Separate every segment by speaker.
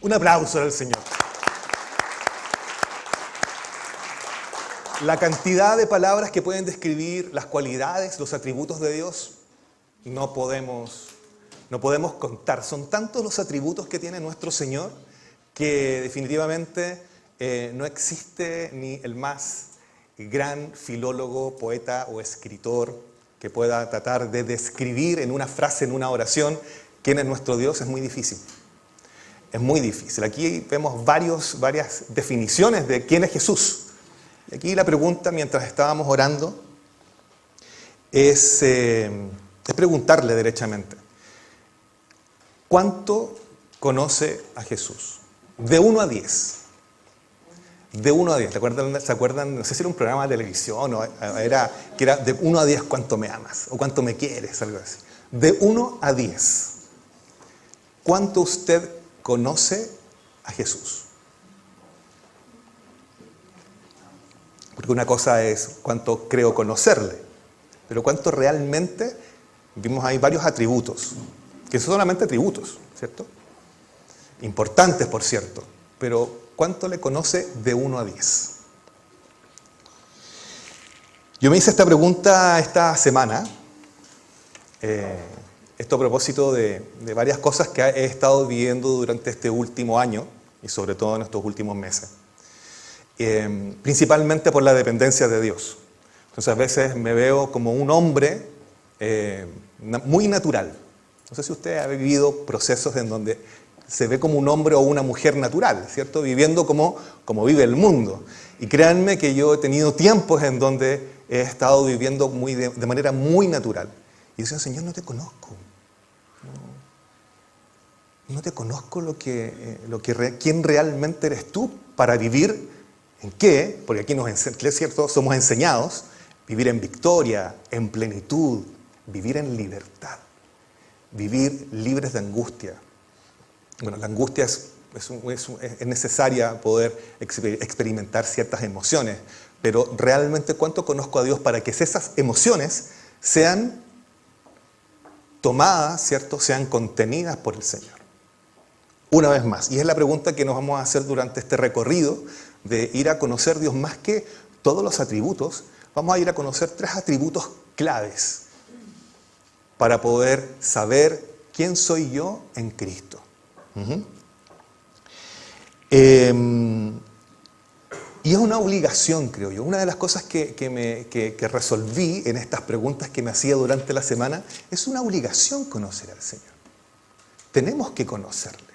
Speaker 1: Un aplauso al Señor. La cantidad de palabras que pueden describir las cualidades, los atributos de Dios, no podemos contar. Son tantos los atributos que tiene nuestro Señor que definitivamente no existe ni el más gran filólogo, poeta o escritor que pueda tratar de describir en una frase, en una oración, quién es nuestro Dios. Es muy difícil. Es muy difícil. Aquí vemos varias definiciones de quién es Jesús. Y aquí la pregunta, mientras estábamos orando, es preguntarle derechamente: ¿cuánto conoce a Jesús? De 1 a 10. De 1 a 10. ¿Se acuerdan? No sé si era un programa de televisión o era de 1 a 10 cuánto me amas o cuánto me quieres, algo así. De 1 a 10. ¿Cuánto usted conoce a Jesús? Porque una cosa es cuánto creo conocerle, pero cuánto realmente, vimos ahí varios atributos, que son solamente atributos, ¿cierto? Importantes, por cierto, pero ¿cuánto le conoce de 1 a 10? Yo me hice esta pregunta esta semana, esto a propósito de varias cosas que he estado viviendo durante este último año y sobre todo en estos últimos meses. Principalmente por la dependencia de Dios. Entonces a veces me veo como un hombre muy natural. No sé si usted ha vivido procesos en donde se ve como un hombre o una mujer natural, ¿cierto? Viviendo como vive el mundo. Y créanme que yo he tenido tiempos en donde he estado viviendo de manera muy natural. Y decía: Señor, no te conozco. No te conozco quién realmente eres tú para vivir. ¿En qué? Porque aquí es cierto, somos enseñados vivir en victoria, en plenitud, vivir en libertad, vivir libres de angustia. Bueno, la angustia es necesaria poder experimentar ciertas emociones, pero realmente ¿cuánto conozco a Dios para que esas emociones sean tomadas, ¿cierto? Sean contenidas por el Señor? Una vez más, y es la pregunta que nos vamos a hacer durante este recorrido de ir a conocer a Dios. Más que todos los atributos, vamos a ir a conocer 3 atributos claves para poder saber quién soy yo en Cristo. Y es una obligación, creo yo. Una de las cosas que resolví en estas preguntas que me hacía durante la semana, es una obligación conocer al Señor. Tenemos que conocerle.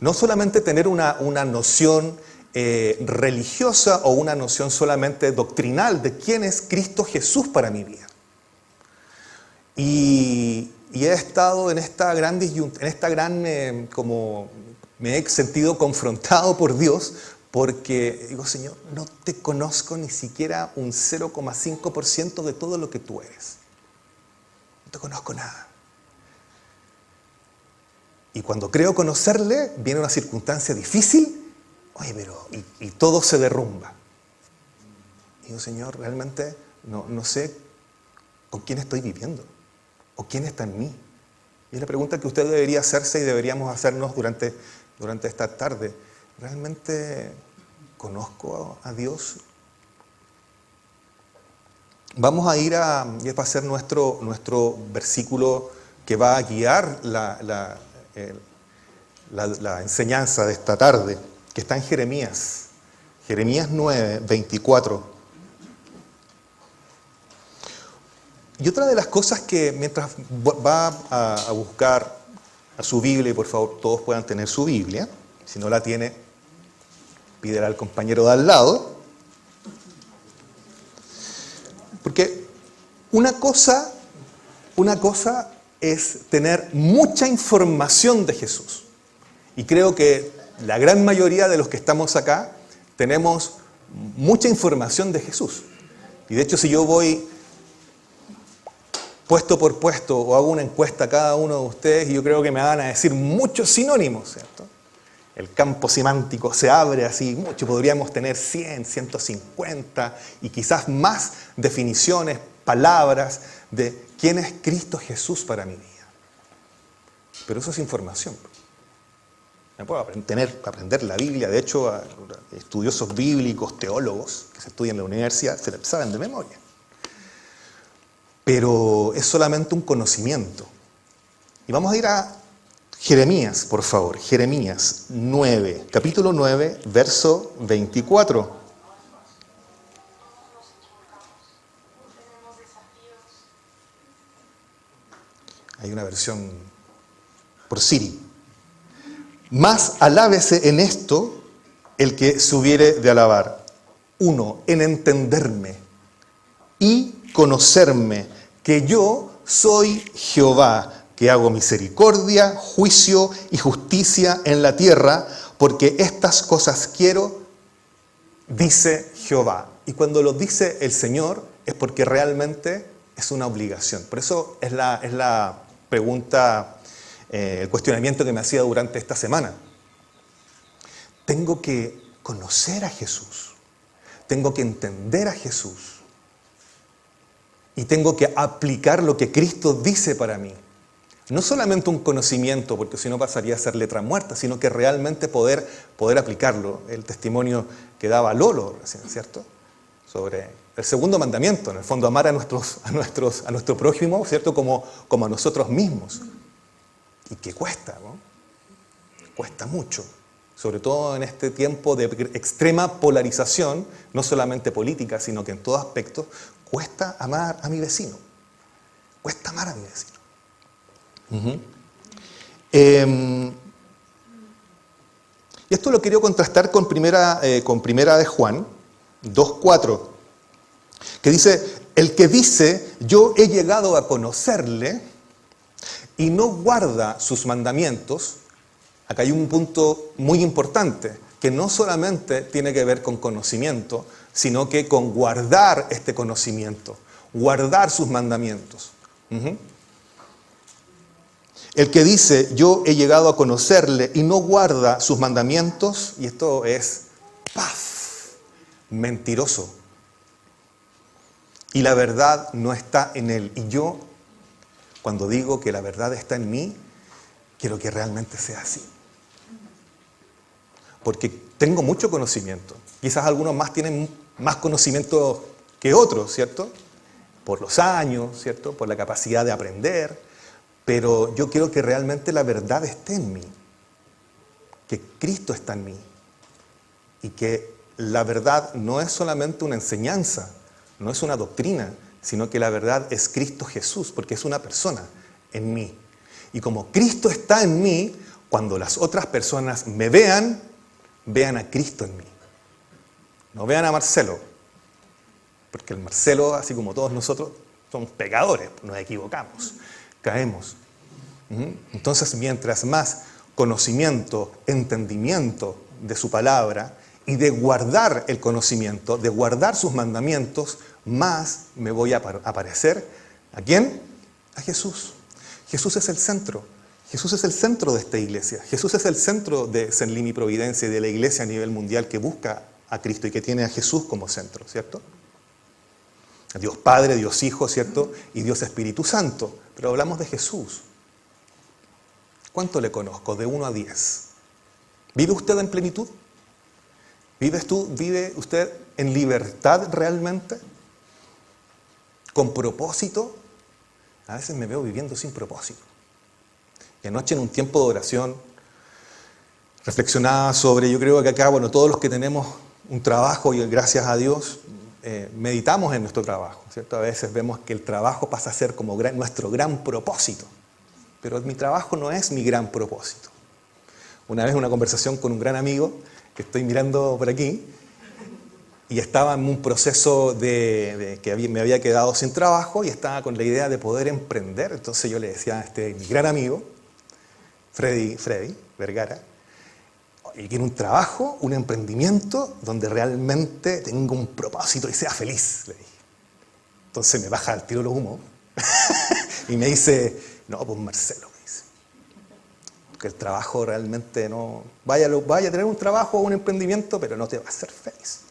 Speaker 1: No solamente tener una noción religiosa o una noción solamente doctrinal de quién es Cristo Jesús para mi vida. Y he estado en esta gran como me he sentido confrontado por Dios, porque digo: Señor, no te conozco ni siquiera un 0,5% de todo lo que tú eres. No te conozco nada. Y cuando creo conocerle, viene una circunstancia difícil, pero y todo se derrumba. Y digo: Señor, realmente no sé con quién estoy viviendo, o quién está en mí. Y es la pregunta que usted debería hacerse y deberíamos hacernos durante esta tarde. ¿Realmente conozco a Dios? Vamos a ir y va a ser nuestro versículo que va a guiar la enseñanza de esta tarde, que está en Jeremías 9, 24. Y otra de las cosas que, mientras va a buscar a su Biblia, y por favor todos puedan tener su Biblia, si no la tiene, pídela al compañero de al lado, porque una cosa es tener mucha información de Jesús. Y creo que la gran mayoría de los que estamos acá tenemos mucha información de Jesús. Y de hecho, si yo voy puesto por puesto o hago una encuesta a cada uno de ustedes, yo creo que me van a decir muchos sinónimos, ¿cierto? El campo semántico se abre así mucho, podríamos tener 100, 150 y quizás más definiciones, palabras de quién es Cristo Jesús para mi vida. Pero eso es información. Me puedo aprender la Biblia. De hecho, a estudiosos bíblicos, teólogos que se estudian en la universidad, se la saben de memoria. Pero es solamente un conocimiento. Y vamos a ir a Jeremías, por favor. Jeremías 9, capítulo 9, verso 24. Hay una versión por Siri. Más alábese en esto el que se hubiere de alabar. 1, en entenderme y conocerme, que yo soy Jehová, que hago misericordia, juicio y justicia en la tierra, porque estas cosas quiero, dice Jehová. Y cuando lo dice el Señor es porque realmente es una obligación. Por eso es la pregunta, el cuestionamiento que me hacía durante esta semana. Tengo que conocer a Jesús, tengo que entender a Jesús y tengo que aplicar lo que Cristo dice para mí. No solamente un conocimiento, porque si no pasaría a ser letra muerta, sino que realmente poder aplicarlo. El testimonio que daba Lolo recién, ¿cierto? Sobre el segundo mandamiento, en el fondo, amar a nuestro prójimo, ¿cierto? Como a nosotros mismos. Y que cuesta, ¿no? Cuesta mucho. Sobre todo en este tiempo de extrema polarización, no solamente política, sino que en todo aspecto, cuesta amar a mi vecino. Cuesta amar a mi vecino. Y esto lo quería contrastar con primera de Juan 2:4, que dice: el que dice, yo he llegado a conocerle, y no guarda sus mandamientos. Acá hay un punto muy importante, que no solamente tiene que ver con conocimiento, sino que con guardar este conocimiento, guardar sus mandamientos. El que dice, yo he llegado a conocerle y no guarda sus mandamientos, y esto es mentiroso. Y la verdad no está en él. Y yo, cuando digo que la verdad está en mí, quiero que realmente sea así. Porque tengo mucho conocimiento. Quizás algunos más tienen más conocimiento que otros, ¿cierto? Por los años, ¿cierto? Por la capacidad de aprender. Pero yo quiero que realmente la verdad esté en mí, que Cristo está en mí y que la verdad no es solamente una enseñanza, no es una doctrina, sino que la verdad es Cristo Jesús, porque es una persona en mí. Y como Cristo está en mí, cuando las otras personas me vean a Cristo en mí. No vean a Marcelo, porque el Marcelo, así como todos nosotros, somos pecadores, nos equivocamos. Caemos. Entonces, mientras más conocimiento, entendimiento de su palabra y de guardar el conocimiento, de guardar sus mandamientos, más me voy a parecer. ¿A quién? A Jesús. Jesús es el centro. Jesús es el centro de esta iglesia. Jesús es el centro de Senlín y Providencia y de la iglesia a nivel mundial que busca a Cristo y que tiene a Jesús como centro, ¿cierto? Dios Padre, Dios Hijo, ¿cierto? Y Dios Espíritu Santo. Pero hablamos de Jesús. ¿Cuánto le conozco? De 1 a 10. ¿Vive usted en plenitud? ¿Vive usted en libertad realmente? ¿Con propósito? A veces me veo viviendo sin propósito. Y anoche en un tiempo de oración reflexionaba sobre, yo creo que acá, todos los que tenemos un trabajo y gracias a Dios, meditamos en nuestro trabajo, ¿cierto? A veces vemos que el trabajo pasa a ser como nuestro gran propósito, pero mi trabajo no es mi gran propósito. Una vez en una conversación con un gran amigo, que estoy mirando por aquí, y estaba en un proceso de que me había quedado sin trabajo y estaba con la idea de poder emprender. Entonces yo le decía a mi gran amigo, Freddy Vergara, y quiero un trabajo, un emprendimiento donde realmente tenga un propósito y sea feliz, le dije. Entonces me baja al tiro los humos y me dice, no, pues Marcelo, me dice, que el trabajo realmente no, vaya a tener un trabajo o un emprendimiento, pero no te va a hacer feliz.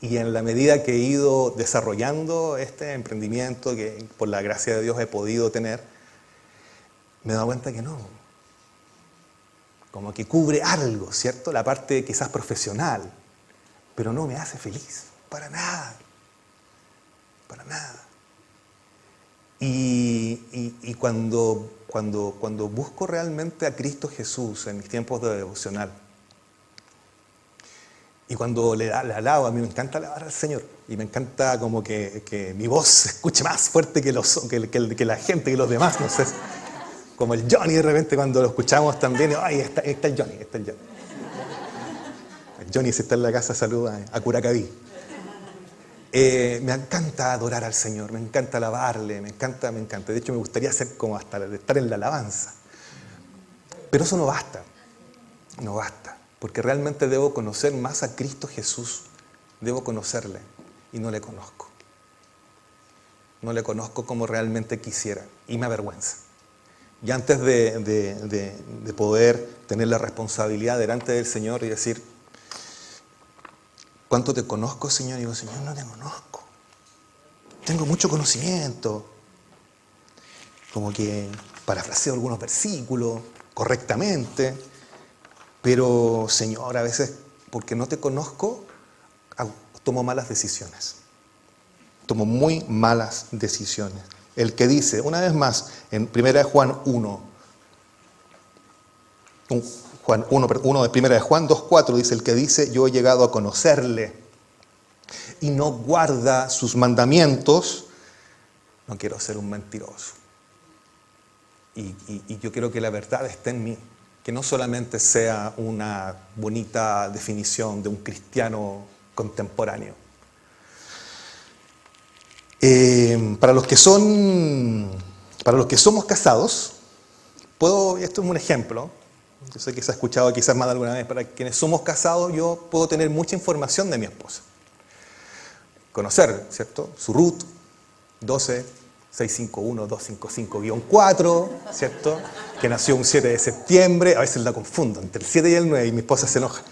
Speaker 1: Y en la medida que he ido desarrollando este emprendimiento, que por la gracia de Dios he podido tener, me he dado cuenta que no. como que cubre algo, ¿cierto? La parte quizás profesional, pero no me hace feliz, para nada, para nada. Y cuando busco realmente a Cristo Jesús en mis tiempos de devocional, y cuando le alabo, a mí me encanta alabar al Señor, y me encanta como que mi voz se escuche más fuerte que la gente, que los demás, no sé. Como el Johnny de repente cuando lo escuchamos también, ¡ay, está el Johnny! Está el Johnny. El Johnny, si está en la casa, saluda a Curacaví. Me encanta adorar al Señor, me encanta alabarle, me encanta. De hecho, me gustaría ser como hasta estar en la alabanza. Pero eso no basta, porque realmente debo conocer más a Cristo Jesús, debo conocerle, y no le conozco. No le conozco como realmente quisiera, y me avergüenza. Y antes de poder tener la responsabilidad delante del Señor y decir, ¿cuánto te conozco, Señor? Y digo, Señor, no te conozco. Tengo mucho conocimiento. Como que parafraseo algunos versículos correctamente. Pero, Señor, a veces, porque no te conozco, tomo malas decisiones. Tomo muy malas decisiones. El que dice, una vez más, en 1 Juan 1, de 1 Juan 2:4 dice, el que dice, yo he llegado a conocerle y no guarda sus mandamientos, no quiero ser un mentiroso. Y yo quiero que la verdad esté en mí, que no solamente sea una bonita definición de un cristiano contemporáneo. Para los que somos casados, esto es un ejemplo, yo sé que se ha escuchado quizás más de alguna vez, para quienes somos casados yo puedo tener mucha información de mi esposa. Conocer, ¿cierto? Su RUT, 12-651-255-4, ¿cierto? Que nació un 7 de septiembre, a veces la confundo, entre el 7 y el 9, y mi esposa se enoja.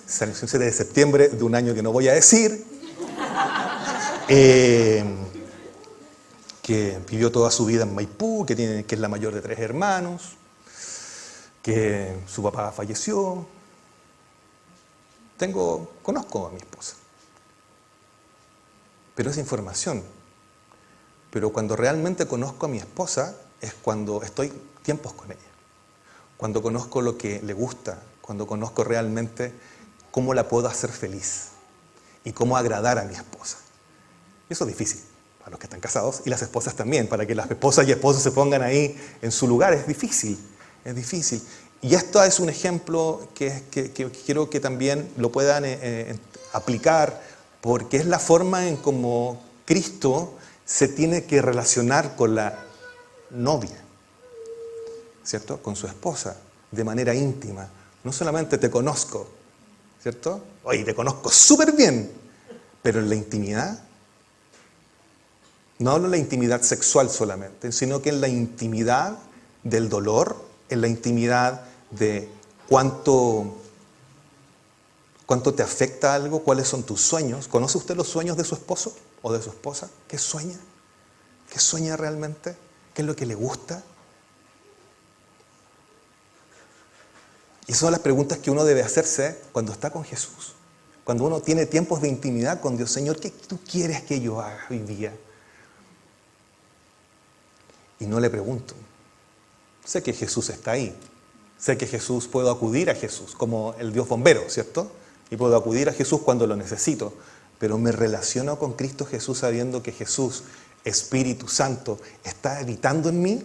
Speaker 1: Nació un 7 de septiembre de un año que no voy a decir, que vivió toda su vida en Maipú, que es la mayor de 3 hermanos, que su papá falleció. Conozco a mi esposa. Pero es información. Pero cuando realmente conozco a mi esposa es cuando estoy tiempos con ella. Cuando conozco lo que le gusta, cuando conozco realmente cómo la puedo hacer feliz y cómo agradar a mi esposa. Y eso es difícil para los que están casados y las esposas también, para que las esposas y esposos se pongan ahí en su lugar. Es difícil. Y esto es un ejemplo que quiero que también lo puedan aplicar, porque es la forma en cómo Cristo se tiene que relacionar con la novia, ¿cierto? Con su esposa, de manera íntima. No solamente te conozco, ¿cierto? Oye, te conozco súper bien, pero en la intimidad, no hablo de la intimidad sexual solamente, sino que en la intimidad del dolor, en la intimidad de cuánto te afecta algo, cuáles son tus sueños. ¿Conoce usted los sueños de su esposo o de su esposa? ¿Qué sueña? ¿Qué sueña realmente? ¿Qué es lo que le gusta? Y esas son las preguntas que uno debe hacerse cuando está con Jesús. Cuando uno tiene tiempos de intimidad con Dios. Señor, ¿qué tú quieres que yo haga hoy día? Y no le pregunto. Sé que Jesús está ahí. Sé que puedo acudir a Jesús, como el Dios bombero, ¿cierto? Y puedo acudir a Jesús cuando lo necesito. Pero me relaciono con Cristo Jesús sabiendo que Jesús, Espíritu Santo, está habitando en mí.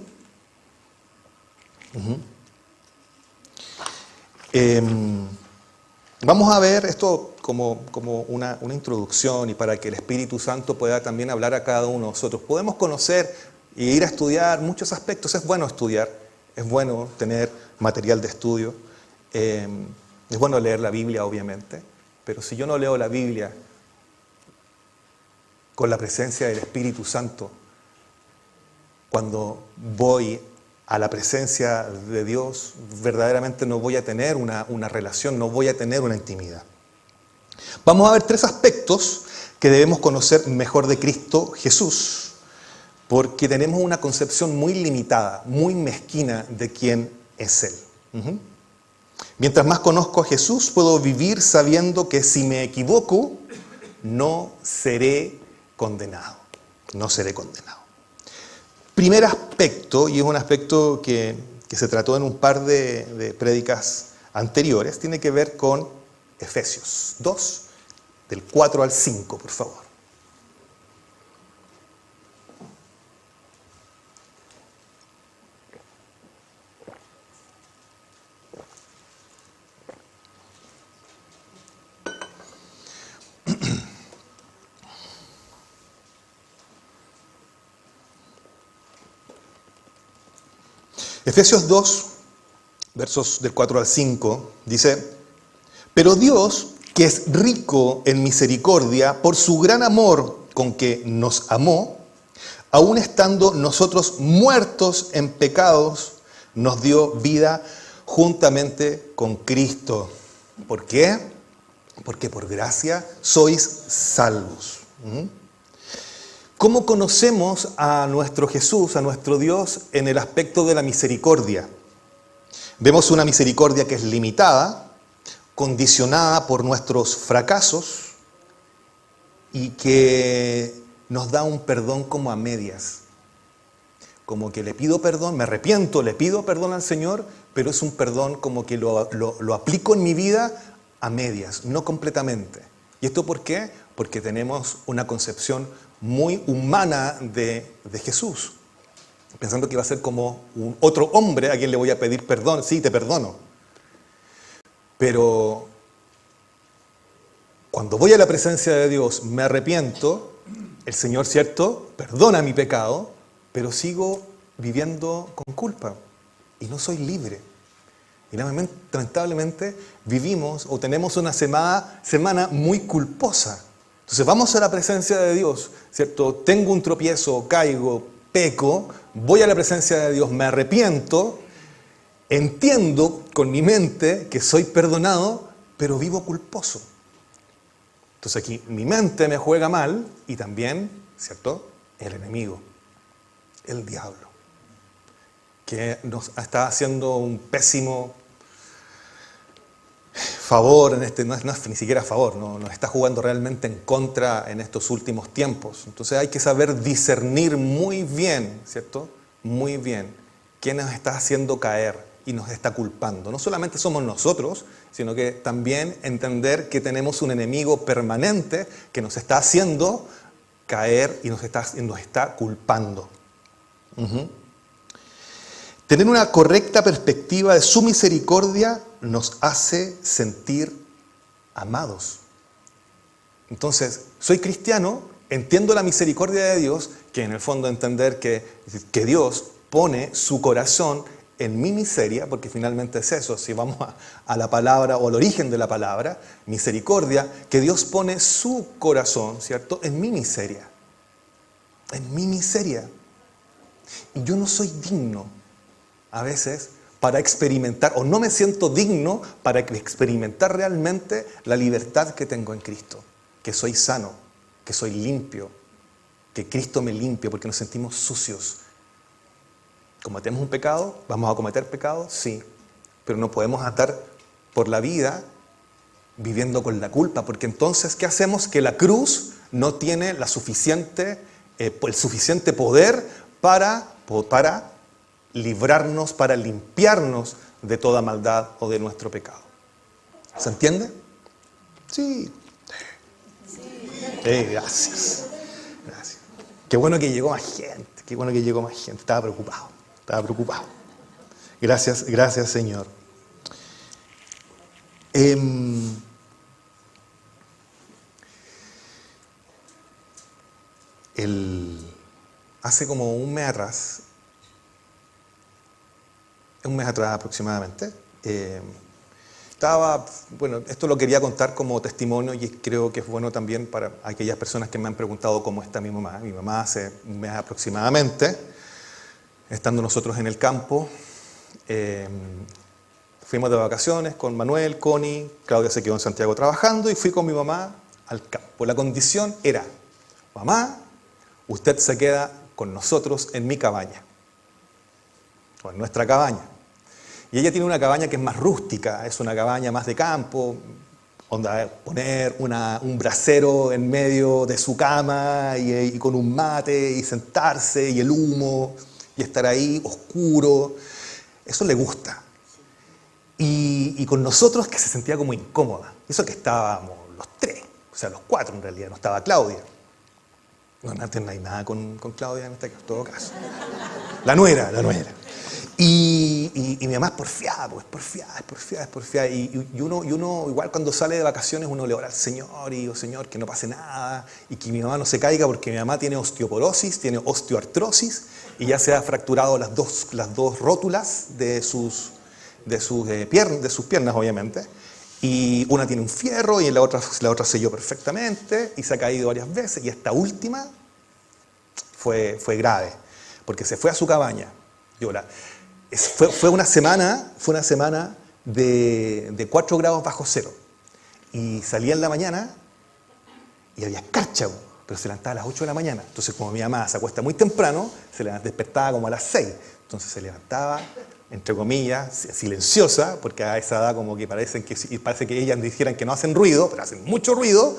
Speaker 1: Vamos a ver esto como una introducción y para que el Espíritu Santo pueda también hablar a cada uno de nosotros. Podemos conocer e ir a estudiar muchos aspectos. Es bueno estudiar, es bueno tener material de estudio, es bueno leer la Biblia, obviamente, pero si yo no leo la Biblia con la presencia del Espíritu Santo, cuando voy a la presencia de Dios, verdaderamente no voy a tener una relación, no voy a tener una intimidad. Vamos a ver 3 aspectos que debemos conocer mejor de Cristo Jesús, porque tenemos una concepción muy limitada, muy mezquina de quién es Él. Mientras más conozco a Jesús, puedo vivir sabiendo que si me equivoco, no seré condenado. No seré condenado. Primer aspecto, y es un aspecto que se trató en un par de prédicas anteriores, tiene que ver con Efesios 2, del 4 al 5, por favor. Efesios 2, versos del 4 al 5, dice: pero Dios, que es rico en misericordia, por su gran amor con que nos amó, aun estando nosotros muertos en pecados, nos dio vida juntamente con Cristo. ¿Por qué? Porque por gracia sois salvos. ¿Cómo conocemos a nuestro Jesús, a nuestro Dios, en el aspecto de la misericordia? Vemos una misericordia que es limitada, condicionada por nuestros fracasos y que nos da un perdón como a medias. Como que le pido perdón, me arrepiento, le pido perdón al Señor, pero es un perdón como que lo aplico en mi vida a medias, no completamente. ¿Y esto por qué? Porque tenemos una concepción muy humana de Jesús, pensando que va a ser como un otro hombre a quien le voy a pedir perdón. Sí, te perdono. Pero cuando voy a la presencia de Dios, me arrepiento, el Señor, ¿cierto?, perdona mi pecado, pero sigo viviendo con culpa y no soy libre. Y lamentablemente vivimos o tenemos una semana muy culposa. Entonces vamos a la presencia de Dios, ¿cierto? Tengo un tropiezo, caigo, peco, voy a la presencia de Dios, me arrepiento, entiendo con mi mente que soy perdonado, pero vivo culposo. Entonces aquí mi mente me juega mal y también, ¿cierto?, el enemigo, el diablo, que nos está haciendo un pésimo favor, no es ni siquiera favor, nos está jugando realmente en contra en estos últimos tiempos. Entonces hay que saber discernir muy bien, ¿cierto?, muy bien, quién nos está haciendo caer y nos está culpando. No solamente somos nosotros, sino que también entender que tenemos un enemigo permanente que nos está haciendo caer y nos está culpando. Tener una correcta perspectiva de su misericordia nos hace sentir amados. Entonces, soy cristiano, entiendo la misericordia de Dios, que en el fondo entender que Dios pone su corazón en mi miseria, porque finalmente es eso, si vamos a la palabra o al origen de la palabra, misericordia, que Dios pone su corazón, ¿cierto?, en mi miseria. En mi miseria. Y yo no soy digno, a veces, para experimentar, o no me siento digno para experimentar realmente la libertad que tengo en Cristo. Que soy sano, que soy limpio, que Cristo me limpia, porque nos sentimos sucios. ¿Cometemos un pecado? ¿Vamos a cometer pecado? Sí. Pero no podemos andar por la vida viviendo con la culpa, porque entonces, ¿qué hacemos? Que la cruz no tiene el suficiente poder para librarnos, para limpiarnos de toda maldad o de nuestro pecado. ¿Se entiende? Sí. Gracias. Qué bueno que llegó más gente. Estaba preocupado. Gracias, Señor. Hace como un mes atrás aproximadamente, esto lo quería contar como testimonio y creo que es bueno también para aquellas personas que me han preguntado cómo está mi mamá. Mi mamá hace un mes aproximadamente, estando nosotros en el campo, fuimos de vacaciones con Manuel, Connie, Claudia se quedó en Santiago trabajando y fui con mi mamá al campo. La condición era: mamá, usted se queda con nosotros en mi cabaña, o en nuestra cabaña. Y ella tiene una cabaña que es más rústica, es una cabaña más de campo, onda, poner un brasero en medio de su cama y con un mate y sentarse y el humo y estar ahí oscuro, eso le gusta. Y con nosotros que se sentía como incómoda, eso que estábamos los tres, o sea los cuatro en realidad, no estaba Claudia. No, no hay nada con Claudia en todo caso. La nuera. Y mi mamá es porfiada, pues es porfiada. Y uno, igual cuando sale de vacaciones, uno le ora al Señor y digo, Señor, que no pase nada, y que mi mamá no se caiga, porque mi mamá tiene osteoporosis, tiene osteoartrosis, y ya se ha fracturado las dos rótulas de sus piernas, obviamente. Y una tiene un fierro y la otra selló perfectamente, y se ha caído varias veces, y esta última fue grave, porque se fue a su cabaña. Fue una semana de 4 grados bajo cero. Y salía en la mañana y había escarcha, pero se levantaba a las 8 de la mañana. Entonces, como mi mamá se acuesta muy temprano, se despertaba como a las 6. Entonces se levantaba, entre comillas, silenciosa, porque a esa edad como que parece que ellas dijeran que no hacen ruido, pero hacen mucho ruido.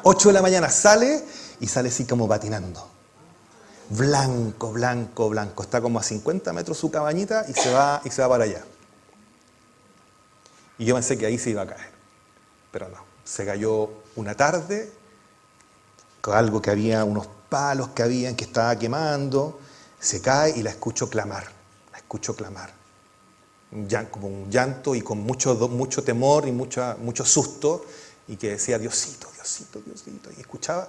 Speaker 1: 8 de la mañana sale y sale así como patinando. Blanco. Está como a 50 metros su cabañita y se va para allá. Y yo pensé que ahí se iba a caer. Pero no. Se cayó una tarde con algo que había, unos palos que estaba quemando. Se cae y la escucho clamar. Como un llanto y con mucho temor y mucho susto. Y que decía, Diosito. Y escuchaba.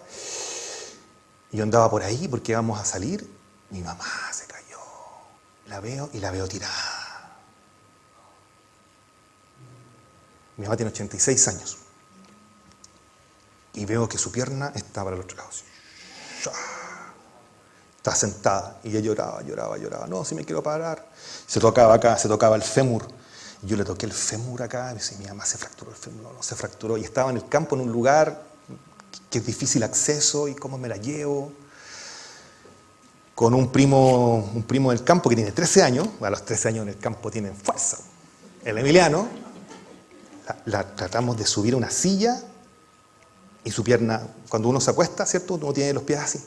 Speaker 1: Y yo andaba por ahí porque íbamos a salir. Mi mamá se cayó. La veo tirada. Mi mamá tiene 86 años. Y veo que su pierna está para el otro lado. Está sentada. Y ella lloraba. No, si me quiero parar. Se tocaba acá, se tocaba el fémur. Y yo le toqué el fémur acá. Y dice, mi mamá se fracturó el fémur. No, se fracturó. Y estaba en el campo, en un lugar que es difícil acceso. ¿Y cómo me la llevo? Con un primo del campo que tiene 13 años. A los 13 años en el campo tienen fuerza. El Emiliano. La tratamos de subir a una silla. Y su pierna, cuando uno se acuesta, ¿cierto? Uno tiene los pies así.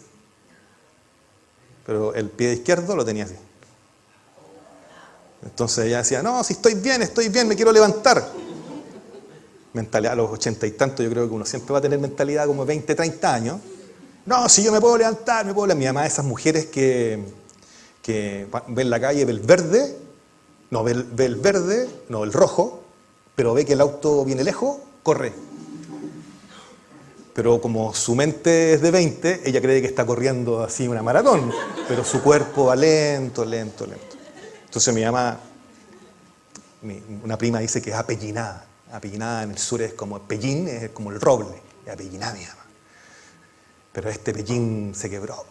Speaker 1: Pero el pie izquierdo lo tenía así. Entonces ella decía, no, si estoy bien, me quiero levantar. Mentalidad a los 80 y tantos, yo creo que uno siempre va a tener mentalidad como 20, 30 años. No, si yo me puedo levantar, Mi mamá es esas mujeres que ven la calle, ve el verde, el rojo, pero ve que el auto viene lejos, corre. Pero como su mente es de 20, ella cree que está corriendo así una maratón, pero su cuerpo va lento. Entonces mi mamá, una prima dice que es apellinada. Apellinada en el sur es como pellín, es como el roble, es apellinada mi mamá. Pero este pellín se quebró.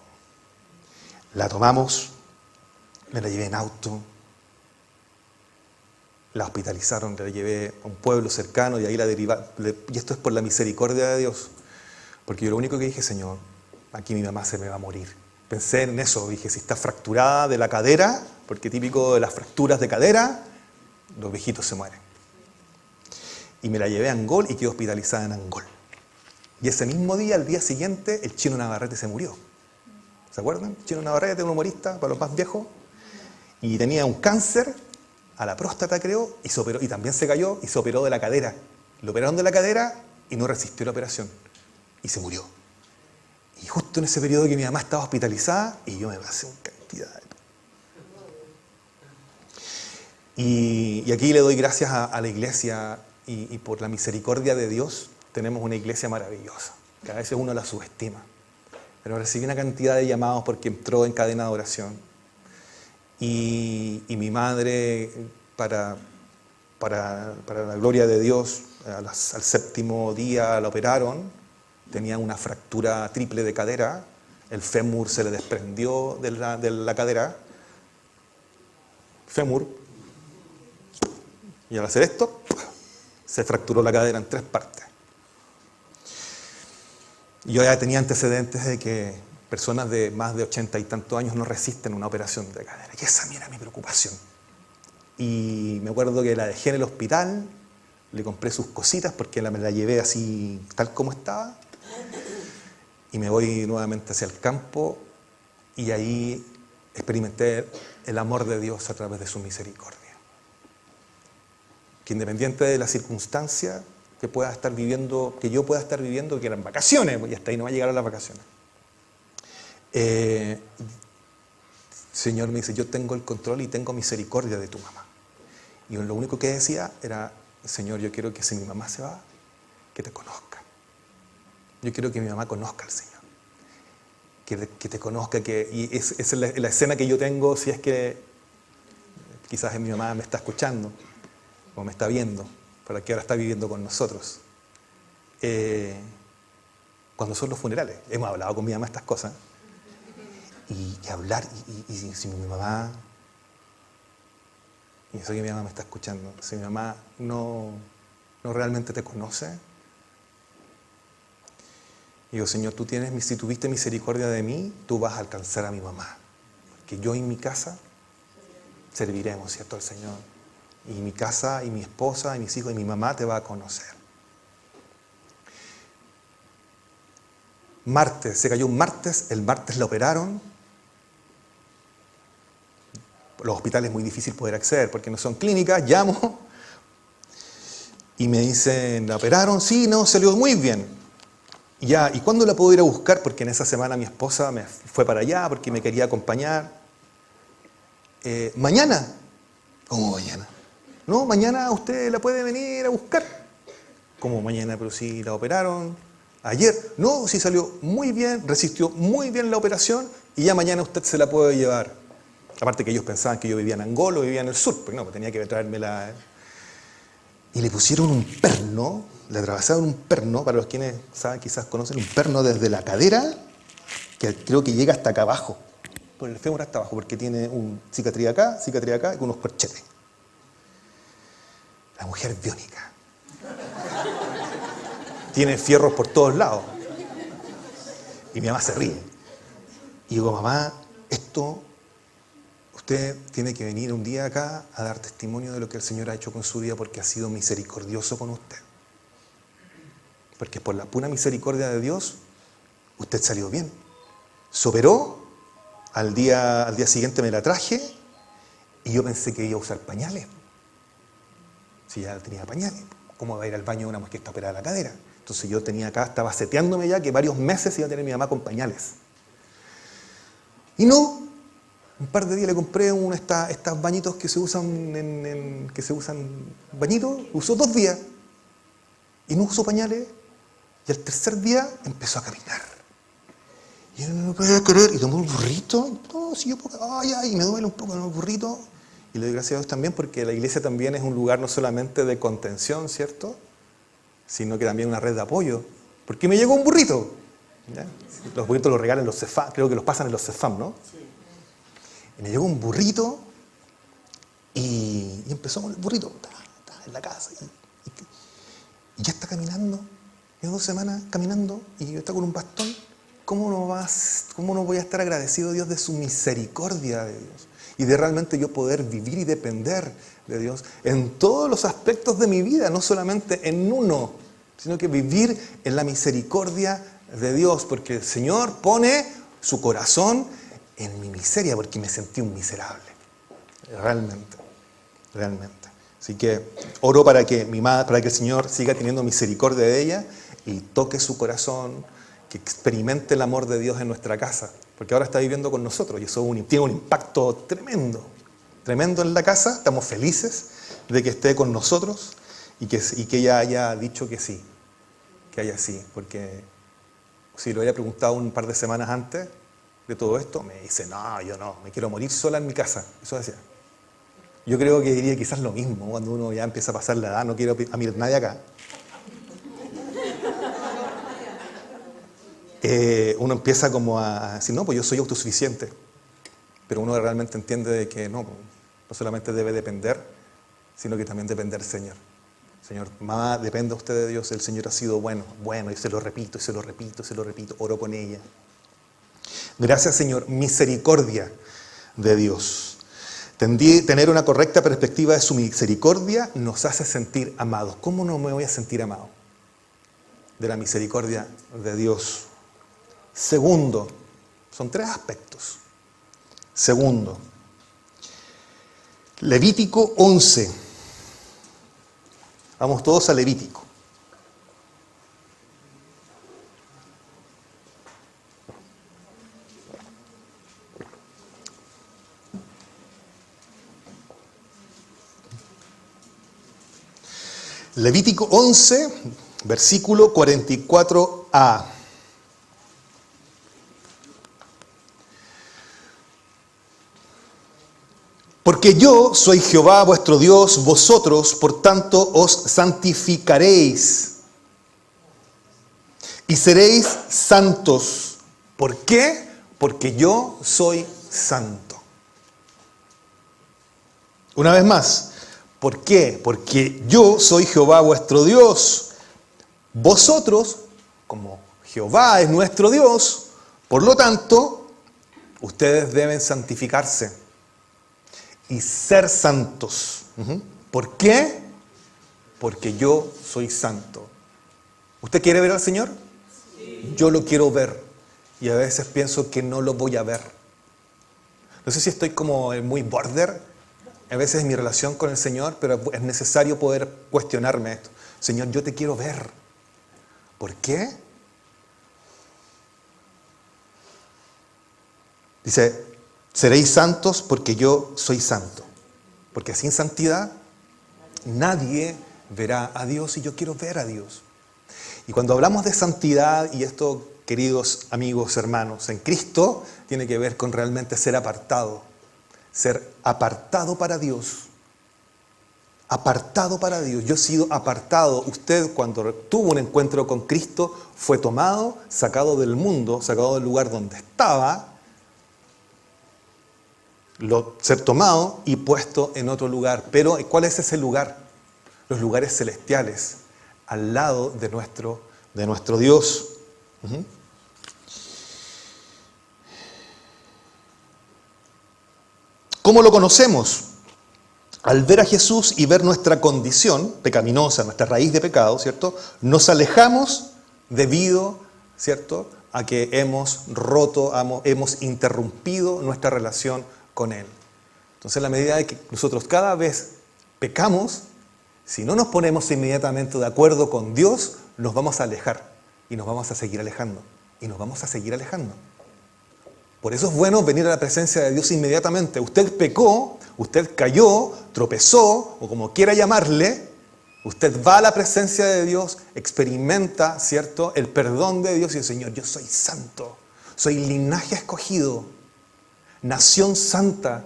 Speaker 1: La tomamos, me la llevé en auto, la hospitalizaron, la llevé a un pueblo cercano y ahí la derivaron. Y esto es por la misericordia de Dios. Porque yo lo único que dije, Señor, aquí mi mamá se me va a morir. Pensé en eso, dije, si está fracturada de la cadera, porque típico de las fracturas de cadera, los viejitos se mueren. Y me la llevé a Angol y quedé hospitalizada en Angol. Y ese mismo día, al día siguiente, el Chino Navarrete se murió. ¿Se acuerdan? Chino Navarrete, un humorista, para los más viejos. Y tenía un cáncer a la próstata, creo, y se operó, y también se cayó y se operó de la cadera. Lo operaron de la cadera y no resistió la operación. Y se murió. Y justo en ese periodo que mi mamá estaba hospitalizada, y yo me pasé una cantidad de... Y aquí le doy gracias a la iglesia y por la misericordia de Dios tenemos una iglesia maravillosa, que a veces uno la subestima. Pero recibí una cantidad de llamados porque entró en cadena de oración. Y mi madre, para la gloria de Dios, al 7º día la operaron. Tenía una fractura triple de cadera, el fémur se le desprendió de la cadera, fémur, y al hacer esto, se fracturó la cadera en 3 partes. Yo ya tenía antecedentes de que personas de más de 80 y tantos años no resisten una operación de cadera, y esa era mi preocupación. y me acuerdo que la dejé en el hospital, le compré sus cositas porque me la llevé así tal como estaba, y me voy nuevamente hacia el campo, y ahí experimenté el amor de Dios a través de su misericordia. Que independiente de la circunstancia que yo pueda estar viviendo, que eran vacaciones, y hasta ahí no va a llegar a las vacaciones. El Señor me dice, yo tengo el control y tengo misericordia de tu mamá. Y lo único que decía era, Señor, yo quiero que si mi mamá se va, que te conozca. Yo quiero que mi mamá conozca al Señor. Que te conozca, y esa es la escena que yo tengo, si es que quizás mi mamá me está escuchando o me está viendo, para que ahora está viviendo con nosotros. Cuando son los funerales, hemos hablado con mi mamá estas cosas, y hablar, y si mi mamá, y eso que mi mamá me está escuchando, si mi mamá no realmente te conoce, digo, Señor, si tuviste misericordia de mí, tú vas a alcanzar a mi mamá. Porque yo en mi casa serviremos, ¿cierto?, al Señor. Y mi casa, y mi esposa, y mis hijos, y mi mamá te va a conocer. Martes, se cayó un martes, el martes la operaron. Los hospitales es muy difícil poder acceder porque no son clínicas, llamo. Y me dicen, ¿la operaron? Sí, no, salió muy bien. Ya, ¿y cuándo la puedo ir a buscar? Porque en esa semana mi esposa me fue para allá porque me quería acompañar. ¿Mañana? ¿Cómo mañana? No, mañana usted la puede venir a buscar. ¿Cómo mañana? Pero si la operaron ayer. No, si salió muy bien, resistió muy bien la operación y ya mañana usted se la puede llevar. Aparte que ellos pensaban que yo vivía en Angola o vivía en el sur, pero no, pues tenía que traérmela. Y le pusieron un perno, le atravesaron un perno, para los quienes saben, quizás conocen, un perno desde la cadera, que creo que llega hasta acá abajo, por el fémur hasta abajo, porque tiene un cicatriz acá, y con unos corchetes. La mujer biónica. Tiene fierros por todos lados. Y mi mamá se ríe. Y digo, mamá, usted tiene que venir un día acá a dar testimonio de lo que el Señor ha hecho con su vida porque ha sido misericordioso con usted. Porque por la pura misericordia de Dios, usted salió bien. Se operó, al día siguiente me la traje y yo pensé que iba a usar pañales. Si ya tenía pañales, ¿cómo va a ir al baño una mujer que está operada de la cadera? Entonces yo estaba seteándome ya que varios meses iba a tener mi mamá con pañales. Y no. Un par de días le compré estas bañitos que se usan bañitos, usó 2 días y no usó pañales, y al tercer día empezó a caminar. Y yo no podía creer, y tomó el burrito, no, si yo puedo, y me duele un poco el burrito, y le doy gracias a Dios también porque la iglesia también es un lugar no solamente de contención, ¿cierto?, sino que también una red de apoyo, porque me llegó un burrito, ¿ya? Los burritos los regalan los CEFAM, creo que los pasan en los CEFAM, ¿no? Sí. Y me llegó un burrito y empezó con el burrito en la casa. Y ya está caminando. Llevo 2 semanas caminando y está con un bastón. ¿Cómo no voy a estar agradecido a Dios de su misericordia de Dios? Y de realmente yo poder vivir y depender de Dios en todos los aspectos de mi vida, no solamente en uno, sino que vivir en la misericordia de Dios, porque el Señor pone su corazón en mi miseria, porque me sentí un miserable. Realmente. Así que oro para que el Señor siga teniendo misericordia de ella y toque su corazón, que experimente el amor de Dios en nuestra casa, porque ahora está viviendo con nosotros y eso tiene un impacto tremendo en la casa. Estamos felices de que esté con nosotros y que ella haya dicho que sí, porque si lo había preguntado un par de semanas antes de todo esto, me dice, no, yo no, me quiero morir sola en mi casa. Eso decía. Yo creo que diría quizás lo mismo cuando uno ya empieza a pasar la edad, no quiero a mirar nadie acá. Uno empieza como a decir, no, pues yo soy autosuficiente. Pero uno realmente entiende de que no solamente debe depender, sino que también depender del Señor. Señor, mamá, dependa usted de Dios, el Señor ha sido bueno, y se lo repito, oro con ella. Gracias, Señor, misericordia de Dios. Tener una correcta perspectiva de su misericordia nos hace sentir amados. ¿Cómo no me voy a sentir amado? De la misericordia de Dios. Segundo, son 3 aspectos. Segundo, Levítico 11. Vamos todos a Levítico. Levítico 11, versículo 44a. Porque yo soy Jehová vuestro Dios, vosotros, por tanto, os santificaréis y seréis santos. ¿Por qué? Porque yo soy santo. Una vez más. ¿Por qué? Porque yo soy Jehová vuestro Dios. Vosotros, como Jehová es nuestro Dios, por lo tanto, ustedes deben santificarse y ser santos. ¿Por qué? Porque yo soy santo. ¿Usted quiere ver al Señor? Sí. Yo lo quiero ver y a veces pienso que no lo voy a ver. No sé si estoy como muy border. A veces es mi relación con el Señor, pero es necesario poder cuestionarme esto. Señor, yo te quiero ver. ¿Por qué? Dice, seréis santos porque yo soy santo. Porque sin santidad nadie verá a Dios y yo quiero ver a Dios. Y cuando hablamos de santidad, y esto, queridos amigos, hermanos, en Cristo, tiene que ver con realmente ser apartado. Ser apartado para Dios. Apartado para Dios. Yo he sido apartado. Usted, cuando tuvo un encuentro con Cristo, fue tomado, sacado del mundo, sacado del lugar donde estaba, ser tomado y puesto en otro lugar. Pero, ¿cuál es ese lugar? Los lugares celestiales, al lado de nuestro Dios. ¿Cómo lo conocemos? Al ver a Jesús y ver nuestra condición pecaminosa, nuestra raíz de pecado, ¿cierto? Nos alejamos debido, ¿cierto?, a que hemos roto, hemos interrumpido nuestra relación con Él. Entonces, en la medida de que nosotros cada vez pecamos, si no nos ponemos inmediatamente de acuerdo con Dios, nos vamos a alejar y nos vamos a seguir alejando y nos vamos a seguir alejando. Por eso es bueno venir a la presencia de Dios inmediatamente. Usted pecó, usted cayó, tropezó, o como quiera llamarle, usted va a la presencia de Dios, experimenta, ¿cierto?, el perdón de Dios y el Señor, yo soy santo, soy linaje escogido, nación santa,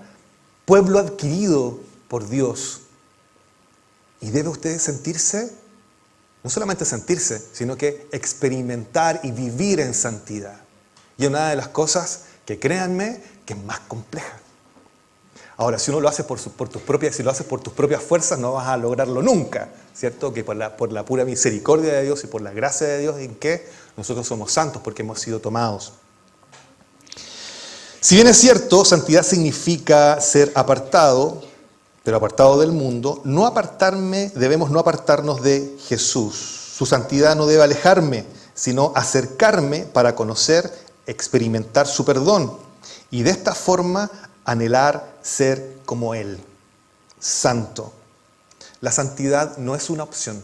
Speaker 1: pueblo adquirido por Dios. Y debe usted sentirse, no solamente sentirse, sino que experimentar y vivir en santidad. Y una de las cosas que créanme que es más compleja. Ahora, si uno lo hace si lo haces por tus propias fuerzas, no vas a lograrlo nunca, ¿cierto? Que por la pura misericordia de Dios y por la gracia de Dios en que nosotros somos santos porque hemos sido tomados. Si bien es cierto, santidad significa ser apartado, pero apartado del mundo, debemos no apartarnos de Jesús. Su santidad no debe alejarme, sino acercarme para conocer, experimentar su perdón y de esta forma anhelar ser como Él, santo. La santidad no es una opción,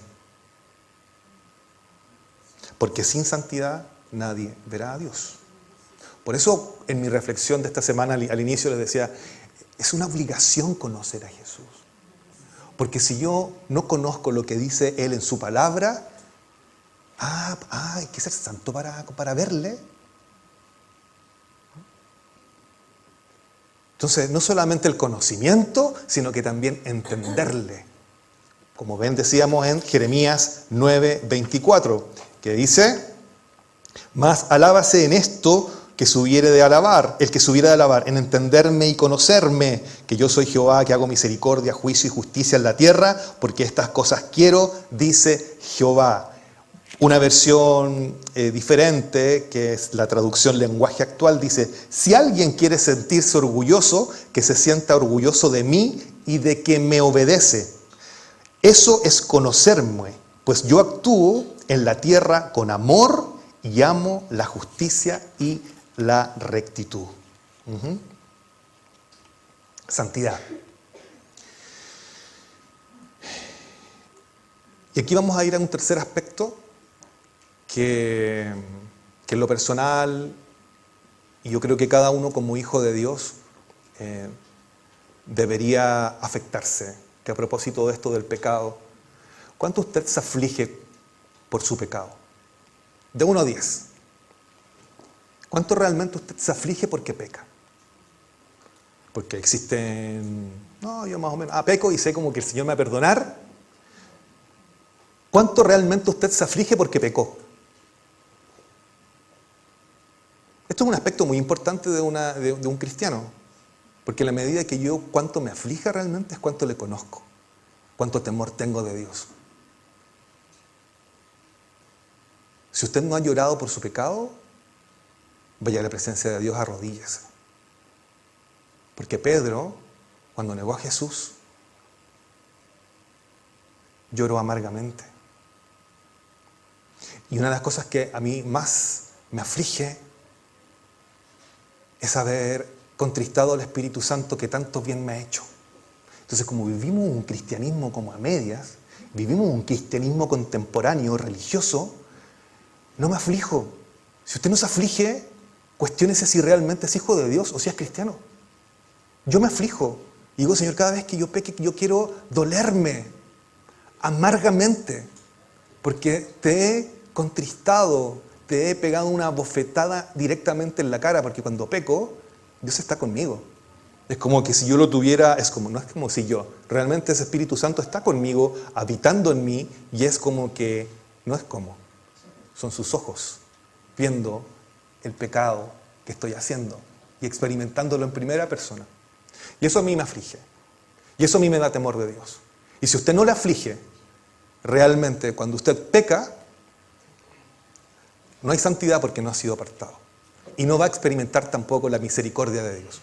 Speaker 1: porque sin santidad nadie verá a Dios. Por eso en mi reflexión de esta semana al inicio les decía, es una obligación conocer a Jesús. Porque si yo no conozco lo que dice Él en su palabra, hay que ser santo para verle. Entonces, no solamente el conocimiento, sino que también entenderle. Como ven, decíamos en Jeremías 9:24, que dice, mas alábase en esto que subiere de alabar, el que subiera de alabar, en entenderme y conocerme, que yo soy Jehová, que hago misericordia, juicio y justicia en la tierra, porque estas cosas quiero, dice Jehová. Una versión diferente, que es la traducción lenguaje actual, dice: si alguien quiere sentirse orgulloso, que se sienta orgulloso de mí y de que me obedece. Eso es conocerme, pues yo actúo en la tierra con amor y amo la justicia y la rectitud. Santidad. Y aquí vamos a ir a un tercer aspecto que en lo personal, y yo creo que cada uno como hijo de Dios debería afectarse, que a propósito de esto del pecado, ¿cuánto usted se aflige por su pecado? De 1 a 10. ¿Cuánto realmente usted se aflige porque peca? Porque existen, no, yo más o menos, peco y sé como que el Señor me va a perdonar. ¿Cuánto realmente usted se aflige porque pecó? Esto es un aspecto muy importante de un cristiano, porque en la medida que yo cuánto me aflija realmente es cuánto le conozco, cuánto temor tengo de Dios. Si usted no ha llorado por su pecado, vaya a la presencia de Dios, arrodíllese. Porque Pedro, cuando negó a Jesús, lloró amargamente. Y una de las cosas que a mí más me aflige es haber contristado al Espíritu Santo que tanto bien me ha hecho. Entonces, como vivimos un cristianismo como a medias, vivimos un cristianismo contemporáneo, religioso, no me aflijo. Si usted no se aflige, cuestiónese si realmente es hijo de Dios o si es cristiano. Yo me aflijo. Y digo: Señor, cada vez que yo peque, yo quiero dolerme amargamente, porque te he contristado, te he pegado una bofetada directamente en la cara, porque cuando peco, Dios está conmigo. Es como que si yo lo tuviera, no es como si yo, realmente ese Espíritu Santo está conmigo, habitando en mí, y es como que, no es como, son sus ojos, viendo el pecado que estoy haciendo y experimentándolo en primera persona. Y eso a mí me aflige, y eso a mí me da temor de Dios. Y si usted no le aflige, realmente cuando usted peca, no hay santidad porque no ha sido apartado. Y no va a experimentar tampoco la misericordia de Dios.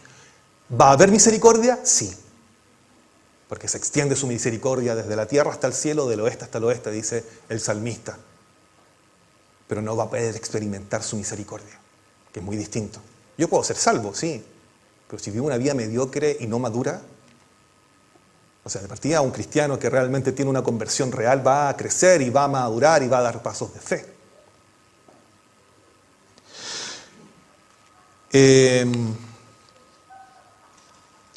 Speaker 1: ¿Va a haber misericordia? Sí. Porque se extiende su misericordia desde la tierra hasta el cielo, del oeste hasta el oeste, dice el salmista. Pero no va a poder experimentar su misericordia, que es muy distinto. Yo puedo ser salvo, sí. Pero si vivo una vida mediocre y no madura, o sea, de partida un cristiano que realmente tiene una conversión real va a crecer y va a madurar y va a dar pasos de fe.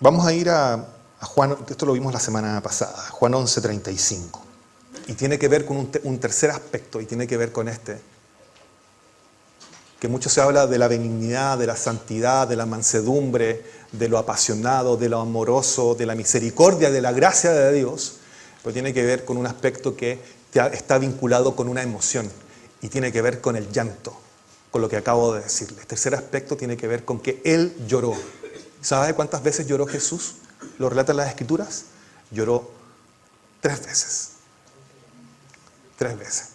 Speaker 1: Vamos a ir a Juan, esto lo vimos la semana pasada, Juan 11:35. Y tiene que ver con un tercer aspecto, y tiene que ver con este. Que mucho se habla de la benignidad, de la santidad, de la mansedumbre, de lo apasionado, de lo amoroso, de la misericordia, de la gracia de Dios. Pero tiene que ver con un aspecto que está vinculado con una emoción. Y tiene que ver con el llanto, con lo que acabo de decirles. El tercer aspecto tiene que ver con que Él lloró. ¿Sabe cuántas veces lloró Jesús? ¿Lo relatan las Escrituras? Lloró 3 veces. 3 veces.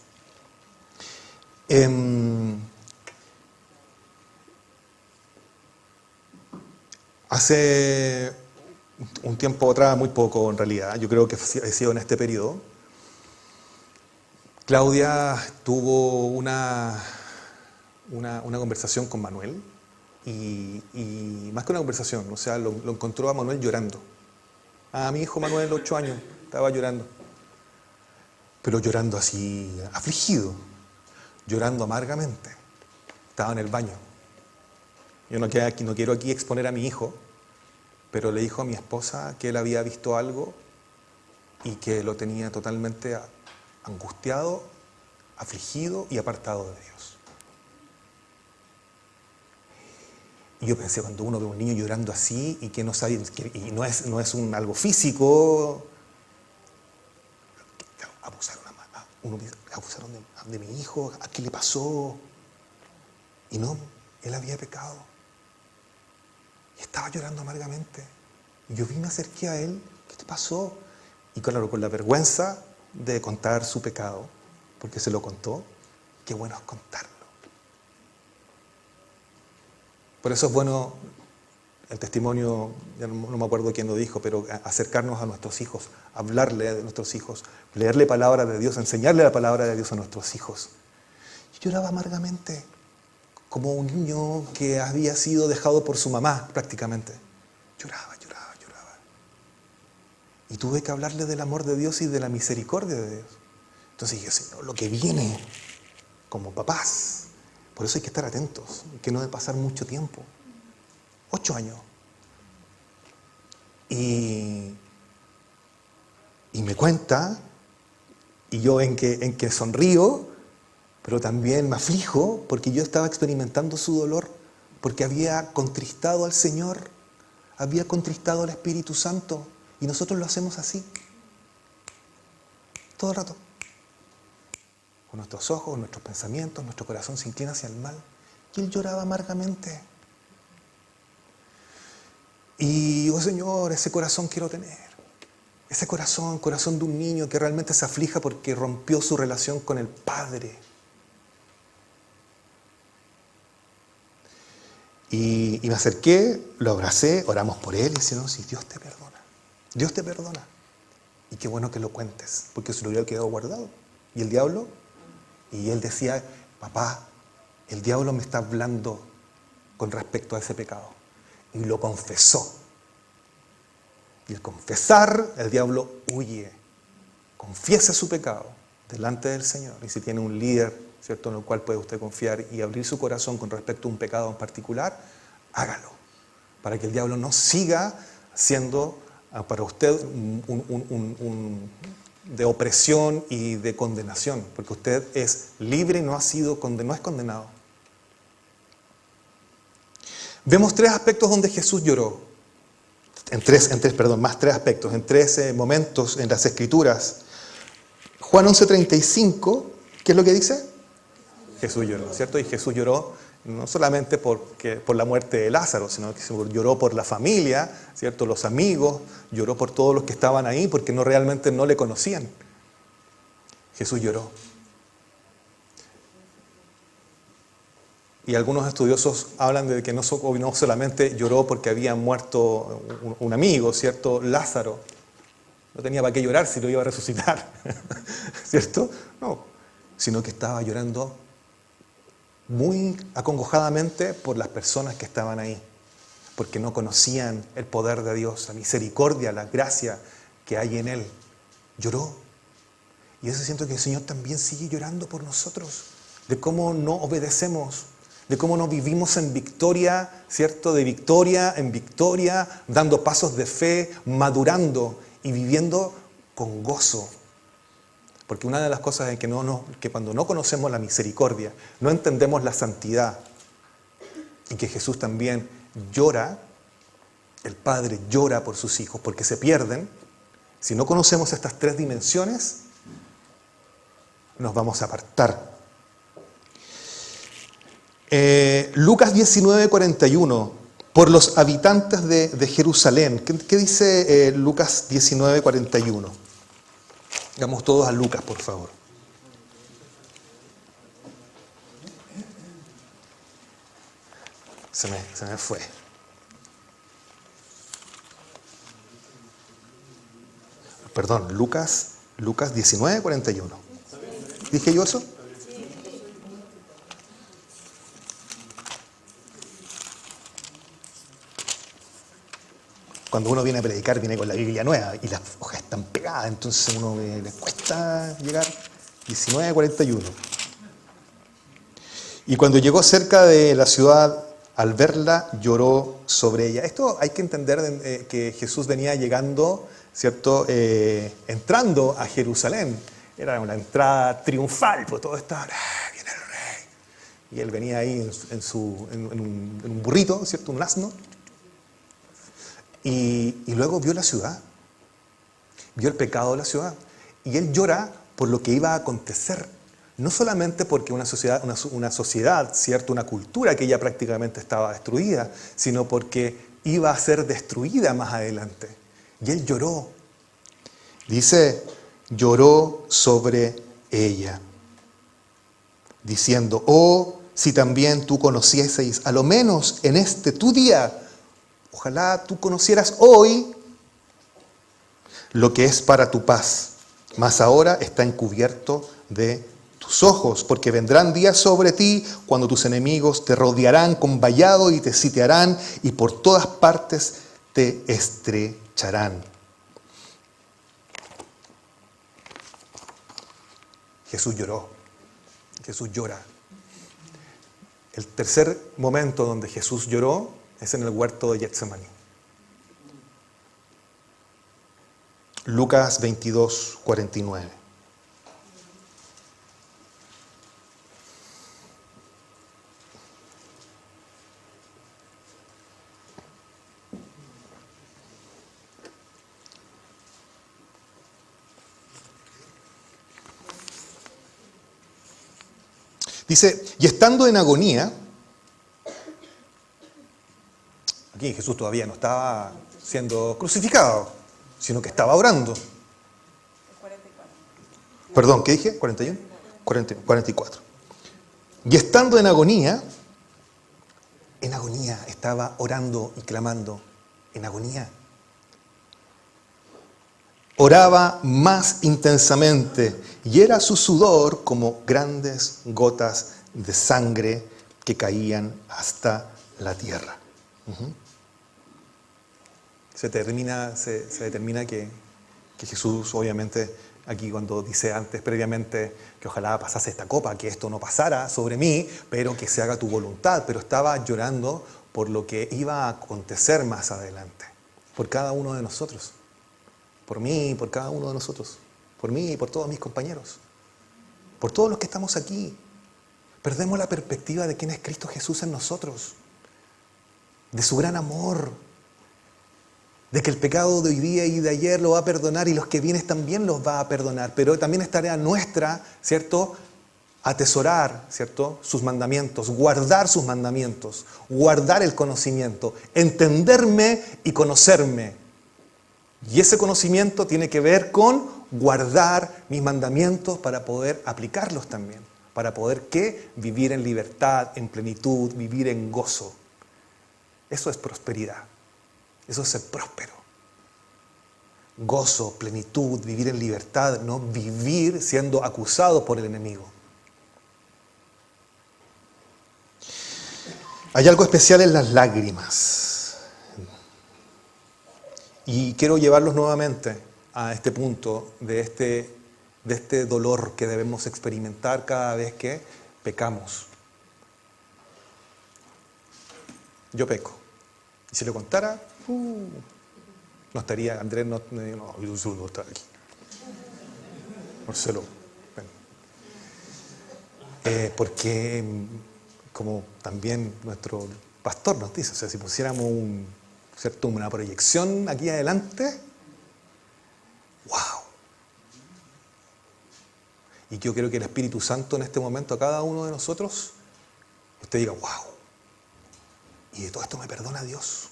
Speaker 1: Hace un tiempo atrás, muy poco en realidad, yo creo que ha sido en este periodo, Claudia tuvo una conversación con Manuel, y más que una conversación, o sea, lo encontró a Manuel llorando. A mi hijo Manuel, 8 años, estaba llorando. Pero llorando así, afligido, llorando amargamente. Estaba en el baño. Yo no quiero aquí exponer a mi hijo, pero le dijo a mi esposa que él había visto algo y que lo tenía totalmente angustiado, afligido y apartado de Dios. Y yo pensé, cuando uno ve a un niño llorando así y que no sabe, y no es algo físico, abusaron de mi hijo, ¿a qué le pasó? Y no, él había pecado. Y estaba llorando amargamente. Y yo me acerqué a él, ¿qué te pasó? Y claro, con la vergüenza de contar su pecado, porque se lo contó, qué bueno es contarlo. Por eso es bueno el testimonio, ya no me acuerdo quién lo dijo, pero acercarnos a nuestros hijos, hablarle de nuestros hijos, leerle palabra de Dios, enseñarle la palabra de Dios a nuestros hijos. Yo lloraba amargamente, como un niño que había sido dejado por su mamá prácticamente. Lloraba. Y tuve que hablarle del amor de Dios y de la misericordia de Dios. Entonces dije, Señor, lo que viene como papás, por eso hay que estar atentos, que no debe pasar mucho tiempo. 8 años. Y me cuenta, y yo en que sonrío, pero también me aflijo, porque yo estaba experimentando su dolor, porque había contristado al Señor, había contristado al Espíritu Santo, y nosotros lo hacemos así, todo el rato. Con nuestros ojos, nuestros pensamientos, nuestro corazón se inclina hacia el mal. Y él lloraba amargamente. Y, oh Señor, ese corazón quiero tener. Ese corazón de un niño que realmente se aflija porque rompió su relación con el Padre. Y me acerqué, lo abracé, oramos por él y decía, no, si Dios te perdona. Dios te perdona. Y qué bueno que lo cuentes, porque se lo hubiera quedado guardado. ¿Y el diablo? Y él decía, papá, el diablo me está hablando con respecto a ese pecado. Y lo confesó. Y al confesar, el diablo huye. Confiese su pecado delante del Señor. Y si tiene un líder, ¿cierto?, en el cual puede usted confiar y abrir su corazón con respecto a un pecado en particular, hágalo. Para que el diablo no siga siendo para usted de opresión y de condenación, porque usted es libre y no es condenado. Vemos 3 aspectos donde Jesús lloró. Más 3 aspectos, en 3 momentos en las Escrituras. Juan 11:35, ¿qué es lo que dice? Jesús lloró, ¿cierto? Y Jesús lloró no solamente por la muerte de Lázaro, sino que lloró por la familia, ¿cierto? Los amigos, lloró por todos los que estaban ahí porque realmente no le conocían. Jesús lloró. Y algunos estudiosos hablan de que no solamente lloró porque había muerto un amigo, ¿cierto? Lázaro. No tenía para qué llorar si lo iba a resucitar, ¿cierto? No, sino que estaba llorando muy acongojadamente por las personas que estaban ahí, porque no conocían el poder de Dios, la misericordia, la gracia que hay en Él. Lloró. Y eso siento que el Señor también sigue llorando por nosotros, de cómo no obedecemos, de cómo no vivimos en victoria, ¿cierto? De victoria en victoria, dando pasos de fe, madurando y viviendo con gozo. Porque una de las cosas es que cuando no conocemos la misericordia, no entendemos la santidad, y que Jesús también llora, el Padre llora por sus hijos porque se pierden. Si no conocemos estas 3 dimensiones, nos vamos a apartar. Lucas 19:41, por los habitantes de Jerusalén. ¿Qué dice Lucas 19:41? Vamos todos a Lucas, por favor. Se me fue. Perdón, Lucas 19:41. ¿Dije yo eso? Cuando uno viene a predicar, viene con la Biblia nueva y las hojas están pegadas, entonces uno le cuesta llegar. 19:41. Y cuando llegó cerca de la ciudad, al verla, lloró sobre ella. Esto hay que entender que Jesús venía llegando, ¿cierto? Entrando a Jerusalén. Era una entrada triunfal, pues todo estaba, viene el rey. Y él venía ahí en un burrito, ¿cierto? Un asno. Y luego vio la ciudad, vio el pecado de la ciudad. Y él llora por lo que iba a acontecer. No solamente porque una sociedad, ¿cierto? Una cultura que ya prácticamente estaba destruida, sino porque iba a ser destruida más adelante. Y él lloró. Dice, lloró sobre ella. diciendo, oh, si también tú conocieseis, a lo menos en este tu día, ojalá tú conocieras hoy lo que es para tu paz, mas ahora está encubierto de tus ojos, porque vendrán días sobre ti cuando tus enemigos te rodearán con vallado y te sitiarán y por todas partes te estrecharán. Jesús lloró, Jesús llora. El tercer momento donde Jesús lloró es en el huerto de Getsemaní. Lucas 22, 49. Dice, y estando en agonía, aquí Jesús todavía no estaba siendo crucificado, sino que estaba orando.
Speaker 2: 44.
Speaker 1: Perdón, ¿qué dije? ¿41? 44. Y estando en agonía, estaba orando y clamando, en agonía. Oraba más intensamente y era su sudor como grandes gotas de sangre que caían hasta la tierra. Se determina que Jesús, obviamente, aquí cuando dice antes, previamente, que ojalá pasase esta copa, que esto no pasara sobre mí, pero que se haga tu voluntad. Pero estaba llorando por lo que iba a acontecer más adelante, por cada uno de nosotros. Por mí y por cada uno de nosotros. Por mí y por todos mis compañeros. Por todos los que estamos aquí. Perdemos la perspectiva de quién es Cristo Jesús en nosotros. De su gran amor. De que el pecado de hoy día y de ayer lo va a perdonar y los que vienen también los va a perdonar. Pero también es tarea nuestra, ¿cierto?, atesorar, ¿cierto?, sus mandamientos, guardar sus mandamientos, guardar el conocimiento, entenderme y conocerme. Y ese conocimiento tiene que ver con guardar mis mandamientos para poder aplicarlos también. Para poder, ¿qué? Vivir en libertad, en plenitud, vivir en gozo. Eso es prosperidad. Eso es ser próspero. Gozo, plenitud, vivir en libertad, no vivir siendo acusado por el enemigo. Hay algo especial en las lágrimas. Y quiero llevarlos nuevamente a este punto de este dolor que debemos experimentar cada vez que pecamos. Yo peco. Y si le contara, no estaría, Andrés no está aquí. Marcelo, ven. Porque, como también nuestro pastor nos dice, o sea, si pusiéramos una proyección aquí adelante, ¡wow! Y yo quiero que el Espíritu Santo en este momento a cada uno de nosotros, usted diga, ¡wow! Y de todo esto me perdona Dios.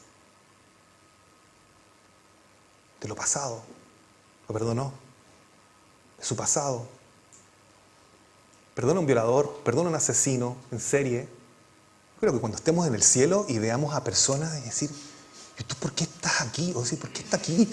Speaker 1: De lo pasado, lo perdonó. De su pasado. Perdona a un violador, perdona a un asesino en serie. Creo que cuando estemos en el cielo y veamos a personas y decir, ¿y tú por qué estás aquí? O decir, ¿por qué está aquí?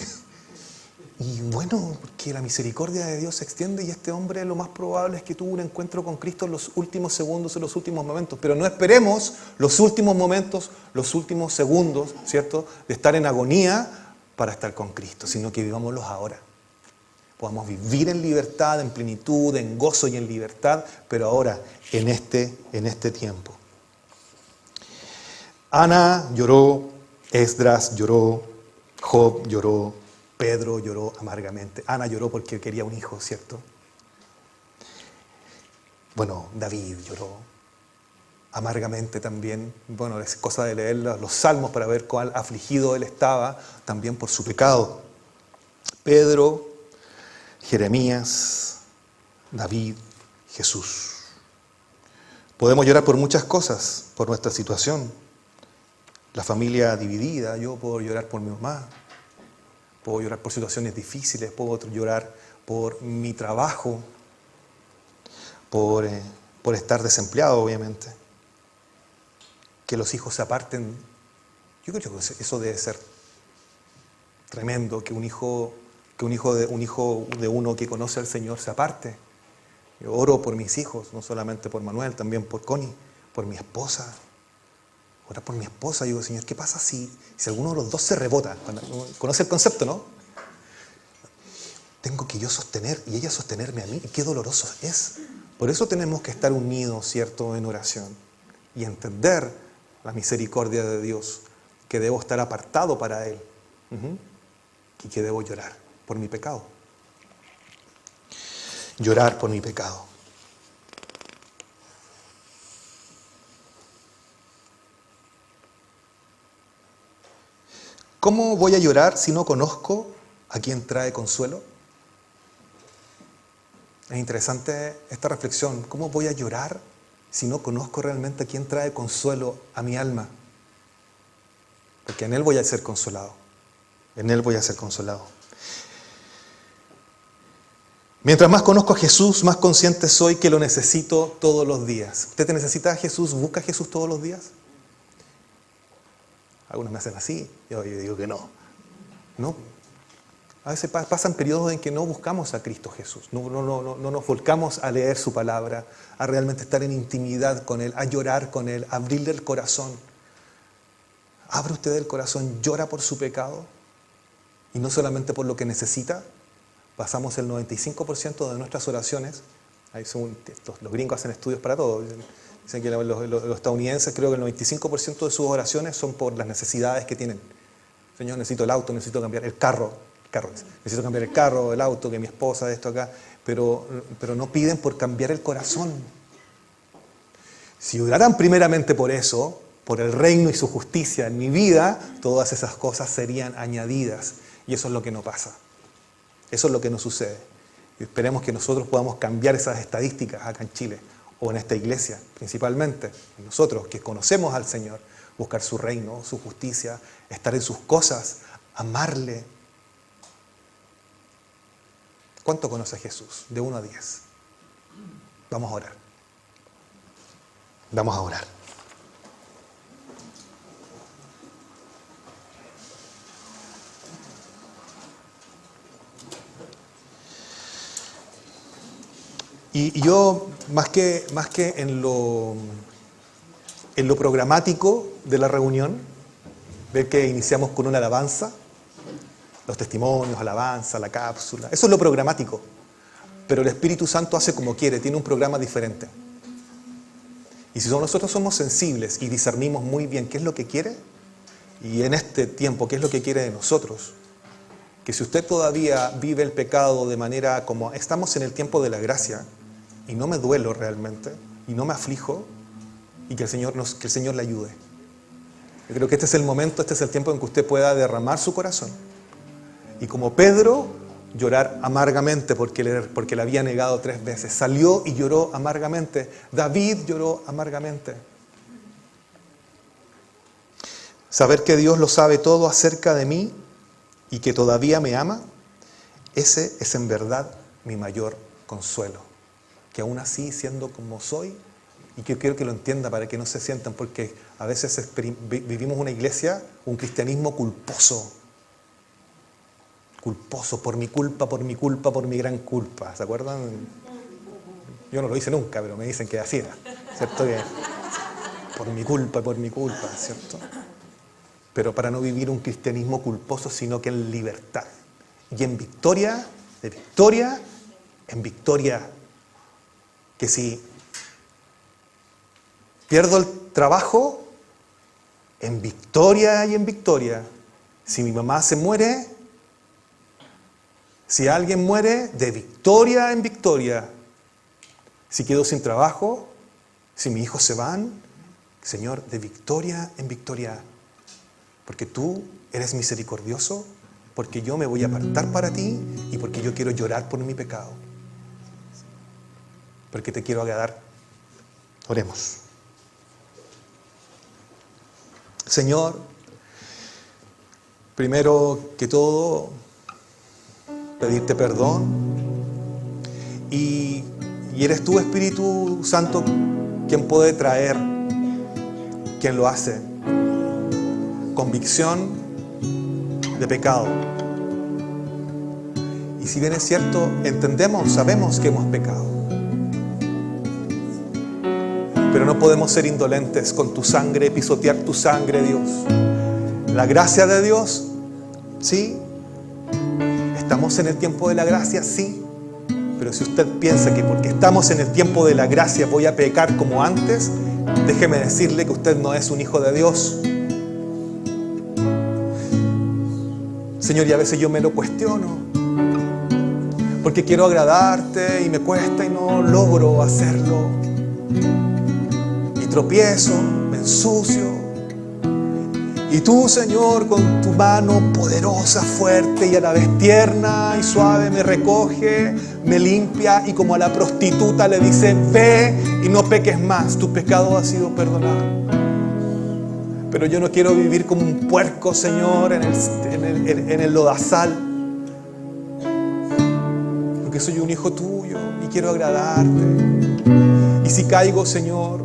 Speaker 1: Y bueno, porque la misericordia de Dios se extiende y este hombre lo más probable es que tuvo un encuentro con Cristo en los últimos segundos, en los últimos momentos. Pero no esperemos los últimos momentos, los últimos segundos, ¿cierto?, de estar en agonía para estar con Cristo, sino que vivámoslos ahora. Podamos vivir en libertad, en plenitud, en gozo y en libertad, pero ahora, en este tiempo. Ana lloró, Esdras lloró, Job lloró, Pedro lloró amargamente. Ana lloró porque quería un hijo, ¿cierto? Bueno, David lloró amargamente también. Bueno, es cosa de leer los salmos para ver cuál afligido él estaba también por su pecado. Pedro, Jeremías, David, Jesús. Podemos llorar por muchas cosas, por nuestra situación. La familia dividida, yo puedo llorar por mi mamá, puedo llorar por situaciones difíciles, puedo llorar por mi trabajo, por por estar desempleado, obviamente. Que los hijos se aparten. Yo creo que eso debe ser tremendo, que un hijo de uno que conoce al Señor se aparte. Yo oro por mis hijos, no solamente por Manuel, también por Connie, por mi esposa. Ora por mi esposa. Digo, Señor, ¿qué pasa si alguno de los dos se rebota? ¿Conoce el concepto, no? Tengo que yo sostener y ella sostenerme a mí. Qué doloroso es. Por eso tenemos que estar unidos, ¿cierto?, en oración y entender la misericordia de Dios, que debo estar apartado para Él y que debo llorar por mi pecado. Llorar por mi pecado. ¿Cómo voy a llorar si no conozco a quien trae consuelo? Es interesante esta reflexión. ¿Cómo voy a llorar si no conozco realmente a quien trae consuelo a mi alma? Porque en Él voy a ser consolado. En Él voy a ser consolado. Mientras más conozco a Jesús, más consciente soy que lo necesito todos los días. ¿Usted te necesita a Jesús? ¿Busca a Jesús todos los días? Algunos me hacen así. Yo digo que no. No. A veces pasan periodos en que no buscamos a Cristo Jesús. No nos volcamos a leer su palabra, a realmente estar en intimidad con Él, a llorar con Él, a abrirle el corazón. Abre usted el corazón, llora por su pecado y no solamente por lo que necesita. Pasamos el 95% de nuestras oraciones. Ahí según los gringos hacen estudios para todo. Dicen que los estadounidenses, creo que el 95% de sus oraciones son por las necesidades que tienen. Señor, necesito el auto, necesito cambiar el carro. Necesito cambiar el carro, el auto, que mi esposa, esto acá. Pero no piden por cambiar el corazón. Si oraran primeramente por eso, por el reino y su justicia en mi vida, todas esas cosas serían añadidas. Y eso es lo que no pasa. Eso es lo que no sucede. Y esperemos que nosotros podamos cambiar esas estadísticas acá en Chile, o en esta iglesia, principalmente nosotros que conocemos al Señor, buscar su reino, su justicia, estar en sus cosas, amarle. ¿Cuánto conoce a Jesús? De 1 a 10. Vamos a orar. Vamos a orar. Y yo, más que en lo programático de la reunión, ver que iniciamos con una alabanza, los testimonios, alabanza, la cápsula, eso es lo programático. Pero el Espíritu Santo hace como quiere, tiene un programa diferente. Y si nosotros somos sensibles y discernimos muy bien qué es lo que quiere, y en este tiempo qué es lo que quiere de nosotros, que si usted todavía vive el pecado de manera como estamos en el tiempo de la gracia, y no me duelo realmente, y no me aflijo, y que el Señor le ayude. Yo creo que este es el momento, este es el tiempo en que usted pueda derramar su corazón. Y como Pedro, llorar amargamente porque le había negado 3 veces. Salió y lloró amargamente. David lloró amargamente. Saber que Dios lo sabe todo acerca de mí y que todavía me ama, ese es en verdad mi mayor consuelo. Que aún así, siendo como soy, y que quiero que lo entienda para que no se sientan, porque a veces vivimos una iglesia, un cristianismo culposo. Culposo, por mi culpa, por mi gran culpa. ¿Se acuerdan? Yo no lo hice nunca, pero me dicen que así era, ¿cierto? Que por mi culpa, ¿cierto? Pero para no vivir un cristianismo culposo, sino que en libertad. Y en victoria, de victoria en victoria. Que si pierdo el trabajo, en victoria y en victoria. Si mi mamá se muere, si alguien muere, de victoria en victoria. Si quedo sin trabajo, si mis hijos se van, Señor, de victoria en victoria. Porque tú eres misericordioso, porque yo me voy a apartar para ti y porque yo quiero llorar por mi pecado. Porque te quiero agradar. Oremos. Señor, primero que todo, pedirte perdón y Y eres tú, Espíritu Santo, quien puede traer, quien lo hace. Convicción de pecado. Y si bien es cierto, entendemos, sabemos que hemos pecado. Pero no podemos ser indolentes con tu sangre, pisotear tu sangre, Dios. La gracia de Dios, sí. ¿Estamos en el tiempo de la gracia? Sí. Pero si usted piensa que porque estamos en el tiempo de la gracia voy a pecar como antes, déjeme decirle que usted no es un hijo de Dios. Señor, y a veces yo me lo cuestiono, porque quiero agradarte y me cuesta y no logro hacerlo. Y tropiezo, me ensucio. Y tú, Señor, con tu mano poderosa, fuerte y a la vez tierna y suave me recoge, me limpia y como a la prostituta le dice, ve y no peques más, tu pecado ha sido perdonado. Pero yo no quiero vivir como un puerco, Señor, en el lodazal, porque soy un hijo tuyo y quiero agradarte. Y si caigo, Señor,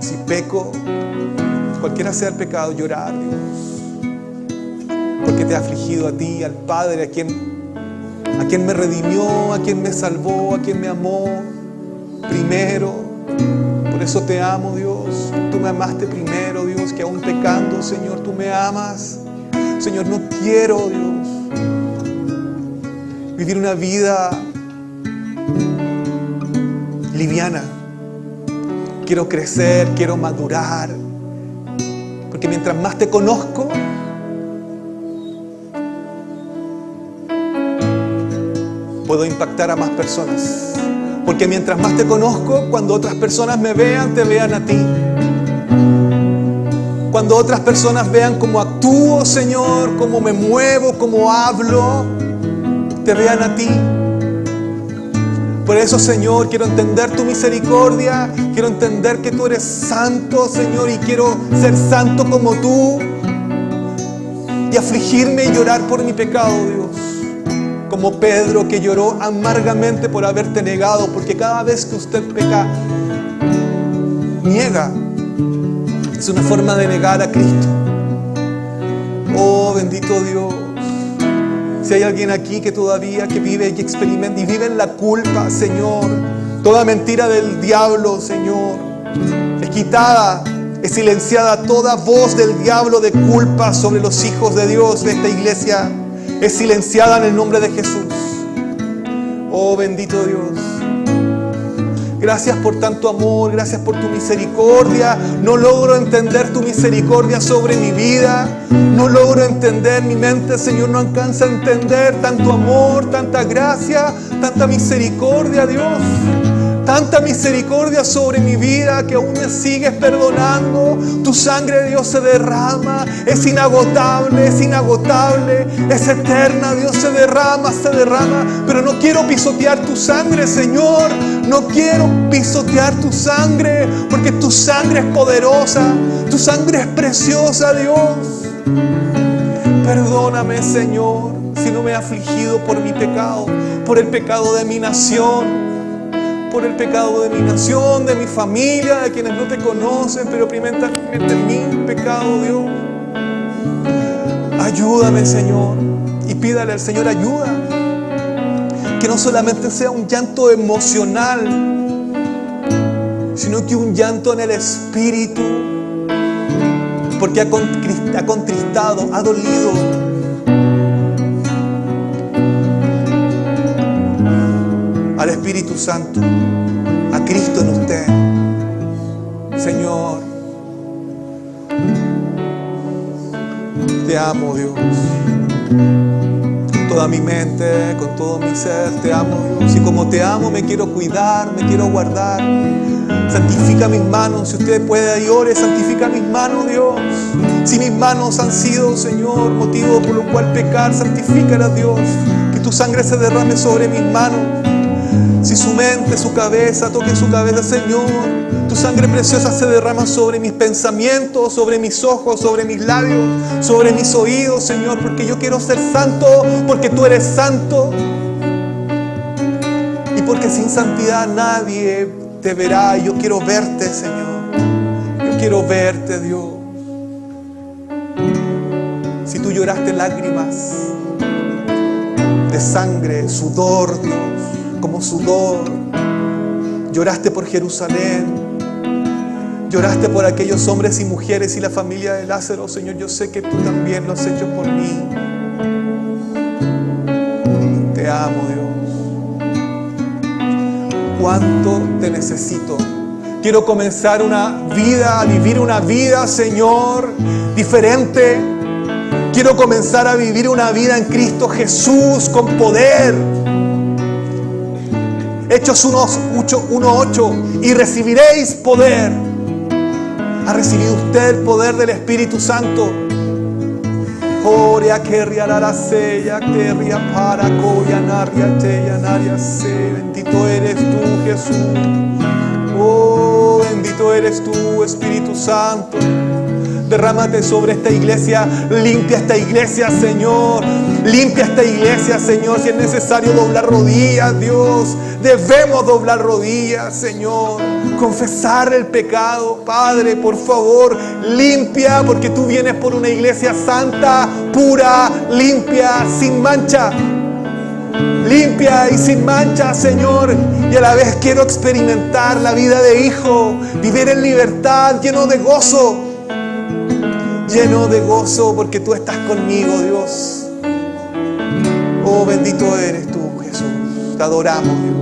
Speaker 1: si peco, cualquiera sea el pecado, llorar, Dios, porque te ha afligido a ti, al Padre, a quien me redimió, a quien me salvó, a quien me amó primero. Por eso te amo, Dios. Tú me amaste primero, Dios, que aún pecando, Señor, tú me amas. Señor, no quiero, Dios, vivir una vida liviana. Quiero crecer, quiero madurar. Porque mientras más te conozco, puedo impactar a más personas. Porque mientras más te conozco, cuando otras personas me vean, te vean a ti. Cuando otras personas vean cómo actúo, Señor, cómo me muevo, cómo hablo, te vean a ti. Por eso, Señor, quiero entender tu misericordia, quiero entender que tú eres santo, Señor, y quiero ser santo como tú y afligirme y llorar por mi pecado, Dios. Como Pedro, que lloró amargamente por haberte negado, porque cada vez que usted peca, niega. Es una forma de negar a Cristo. Oh, bendito Dios. Si hay alguien aquí que todavía vive y experimenta y vive en la culpa, Señor, toda mentira del diablo, Señor, es quitada, es silenciada toda voz del diablo de culpa sobre los hijos de Dios de esta iglesia, es silenciada en el nombre de Jesús. Oh, bendito Dios. Gracias por tanto amor, gracias por tu misericordia. No logro entender tu misericordia sobre mi vida. No logro entender, mi mente, Señor, no alcanza a entender tanto amor, tanta gracia, tanta misericordia, Dios. Tanta misericordia sobre mi vida que aún me sigues perdonando. Tu sangre, Dios, se derrama. Es inagotable, es eterna, Dios, se derrama. Pero no quiero pisotear tu sangre, Señor. No quiero pisotear tu sangre, porque tu sangre es poderosa. Tu sangre es preciosa, Dios. Perdóname, Señor, si no me he afligido por mi pecado, por el pecado de mi nación. Por el pecado de mi nación, de mi familia, de quienes no te conocen, pero primeramente mi pecado, Dios. Ayúdame, Señor, y pídale al Señor ayuda. Que no solamente sea un llanto emocional, sino que un llanto en el espíritu, porque ha contristado, ha dolido. Al Espíritu Santo, a Cristo en usted. Señor, te amo, Dios. Con toda mi mente, con todo mi ser, te amo, Dios. Y como te amo, me quiero cuidar, me quiero guardar. Santifica mis manos, si usted puede y ore, santifica mis manos, Dios. Si mis manos han sido, Señor, motivo por lo cual pecar, santifícalas, Dios. Que tu sangre se derrame sobre mis manos. Si su mente, su cabeza, toque su cabeza, Señor, tu sangre preciosa se derrama sobre mis pensamientos, sobre mis ojos, sobre mis labios, sobre mis oídos, Señor, porque yo quiero ser santo, porque tú eres santo. Y porque sin santidad nadie te verá. Y yo quiero verte, Señor. Yo quiero verte, Dios. Si tú lloraste lágrimas de sangre, sudor, Dios, como sudor, lloraste por Jerusalén, lloraste por aquellos hombres y mujeres y la familia de Lázaro, Señor, yo sé que tú también lo has hecho por mí. Te amo, Dios. Cuánto te necesito. Quiero comenzar una vida, a vivir una vida, Señor, diferente. Quiero comenzar a vivir una vida en Cristo Jesús con poder. Hechos 1:8, y recibiréis poder. ¿Ha recibido usted el poder del Espíritu Santo? Bendito eres tú, Jesús. Oh, bendito eres tú, Espíritu Santo. Derrámate sobre esta iglesia. Limpia esta iglesia, Señor. Limpia esta iglesia, Señor. Si es necesario doblar rodillas, Dios, debemos doblar rodillas, Señor. Confesar el pecado, Padre, por favor, limpia, porque tú vienes por una iglesia santa, pura, limpia, sin mancha. Limpia y sin mancha, Señor. Y a la vez quiero experimentar la vida de hijo, vivir en libertad, lleno de gozo. Lleno de gozo porque tú estás conmigo, Dios. Oh, bendito eres tú, Jesús. Te adoramos, Dios.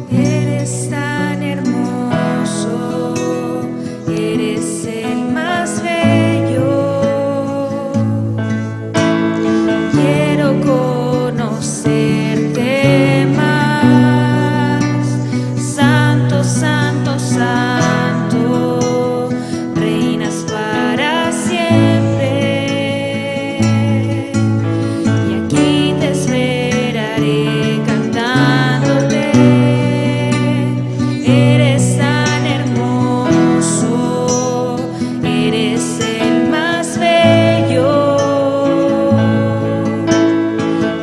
Speaker 3: Eres tan hermoso, eres el más bello. Quiero conocerte más. Santo, santo, santo, reinas para siempre. Y aquí te esperaré cantándote. Eres tan hermoso, eres el más bello.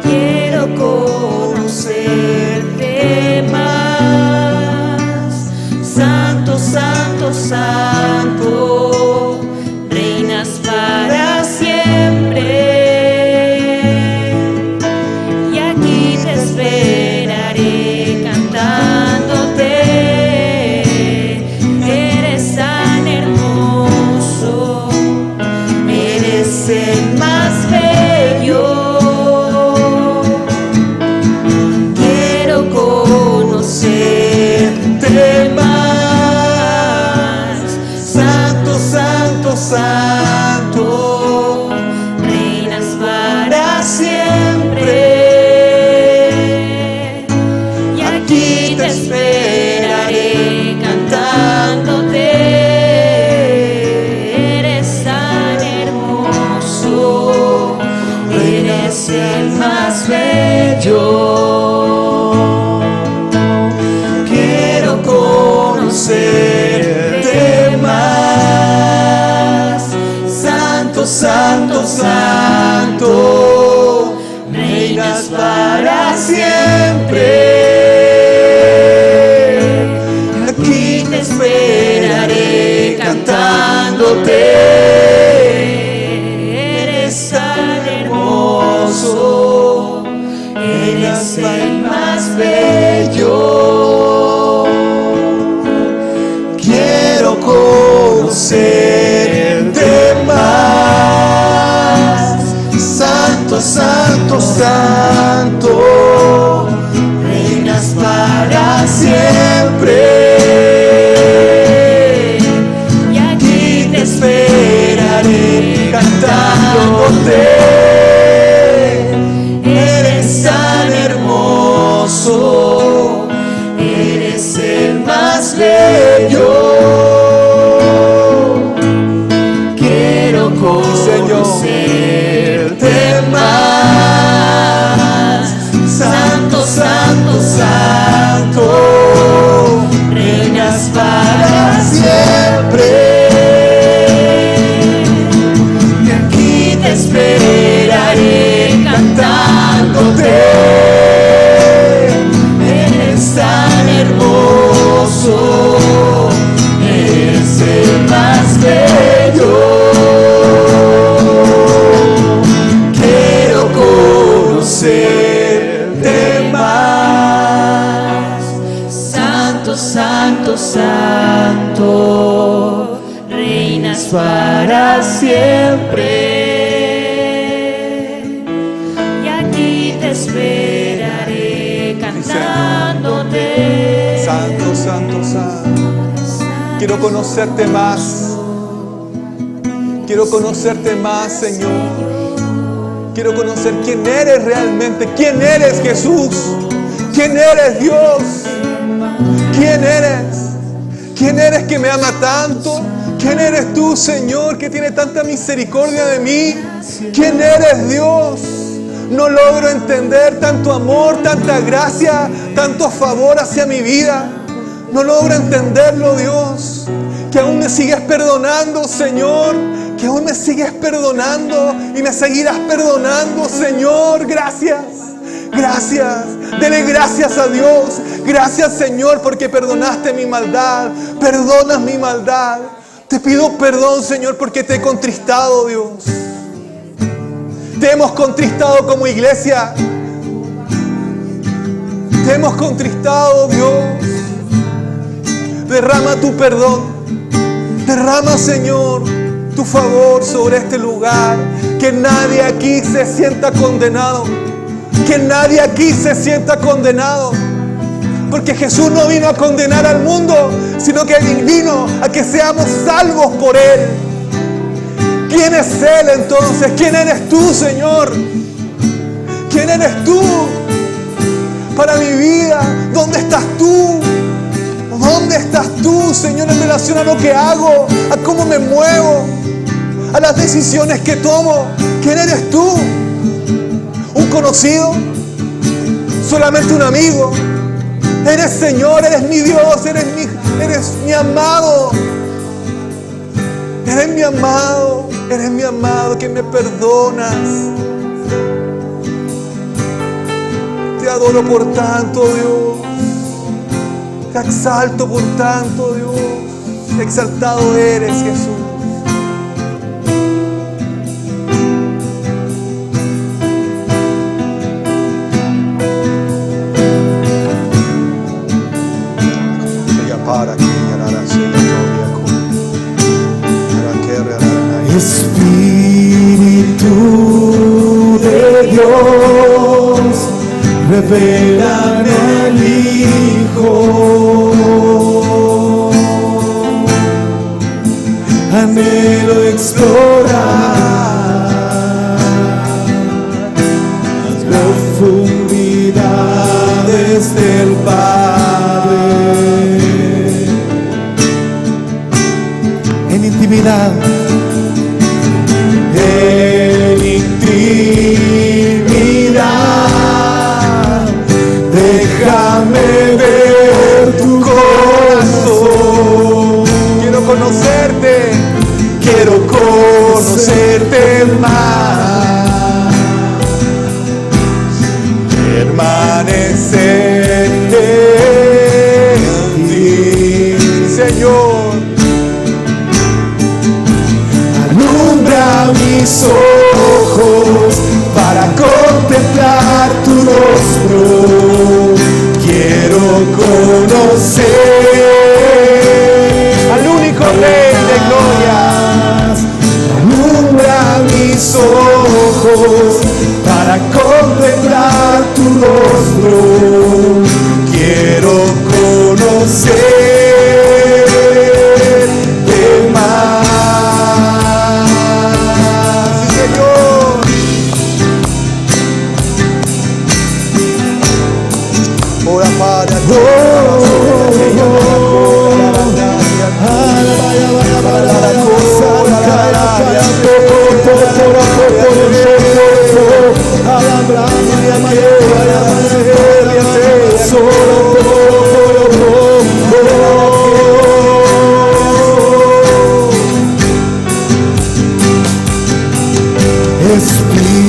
Speaker 3: Quiero conocerte más. Santo, santo, santo, reinas para siempre. Y aquí te esperaré cantándote. Eres tan hermoso, eres el más bello. Quiero conocerte más. Santo, santo, santo, reinas para siempre. Y aquí te esperaré cantándote. Eres tan hermoso, eres el más bello. Quiero conocerte más. Santo, santo, santo, reinas para siempre. Aquí te esperaré cantándote. Eres tan hermoso, eres el más bello. Quiero conocerte más. Santo, santo, santo, reinas para siempre. Y aquí te esperaré cantándote. Eres tan hermoso, eres el más bello. Quiero conocerte más. Santo, santo, santo, reinas para siempre. Y aquí te esperaré cantándote. santo, reinas para siempre. Y aquí te esperaré cantándote.
Speaker 1: Santo, santo, santo. Quiero conocerte más. Quiero conocerte más, Señor. Quiero conocer quién eres realmente. ¿Quién eres, Jesús? ¿Quién eres, Dios? ¿Quién eres? ¿Quién eres que me ama tanto? ¿Quién eres tú, Señor, que tiene tanta misericordia de mí? ¿Quién eres, Dios? No logro entender tanto amor, tanta gracia, tanto favor hacia mi vida. No logro entenderlo, Dios. Que aún me sigues perdonando, Señor. Que aún me sigues perdonando y me seguirás perdonando, Señor. Gracias. Gracias. Dele gracias a Dios. Gracias, Señor, porque perdonaste mi maldad. Perdonas mi maldad. Te pido perdón, Señor, porque te he contristado, Dios. Te hemos contristado como iglesia. Te hemos contristado, Dios. Derrama tu perdón. Derrama, Señor, tu favor sobre este lugar. Que nadie aquí se sienta condenado. Que nadie aquí se sienta condenado. Porque Jesús no vino a condenar al mundo, sino que vino a que seamos salvos por Él. ¿Quién es Él entonces? ¿Quién eres tú, Señor? ¿Quién eres tú para mi vida? ¿Dónde estás tú? ¿Dónde estás tú, Señor, en relación a lo que hago, a cómo me muevo, a las decisiones que tomo? ¿Quién eres tú? ¿Un conocido? ¿Solamente un amigo? Eres Señor, eres mi Dios, eres mi amado. Eres mi amado que me perdonas. Te adoro por tanto, Dios. Te exalto por tanto, Dios. Exaltado eres, Jesús.
Speaker 3: Espíritu de Dios, revélame al Hijo. Anhelo explorar las profundidades del Padre. En intimidad. En intimidad, déjame ver tu corazón.
Speaker 1: Quiero conocerte
Speaker 3: más, permanecerte en ti,
Speaker 1: Señor.
Speaker 3: Alumbra mis ojos para contemplar tu rostro. Quiero conocer
Speaker 1: Al único Rey de gloria.
Speaker 3: Alumbra mis ojos para contemplar tu rostro. Quiero conocerte más.
Speaker 1: Señor. Ora para ti.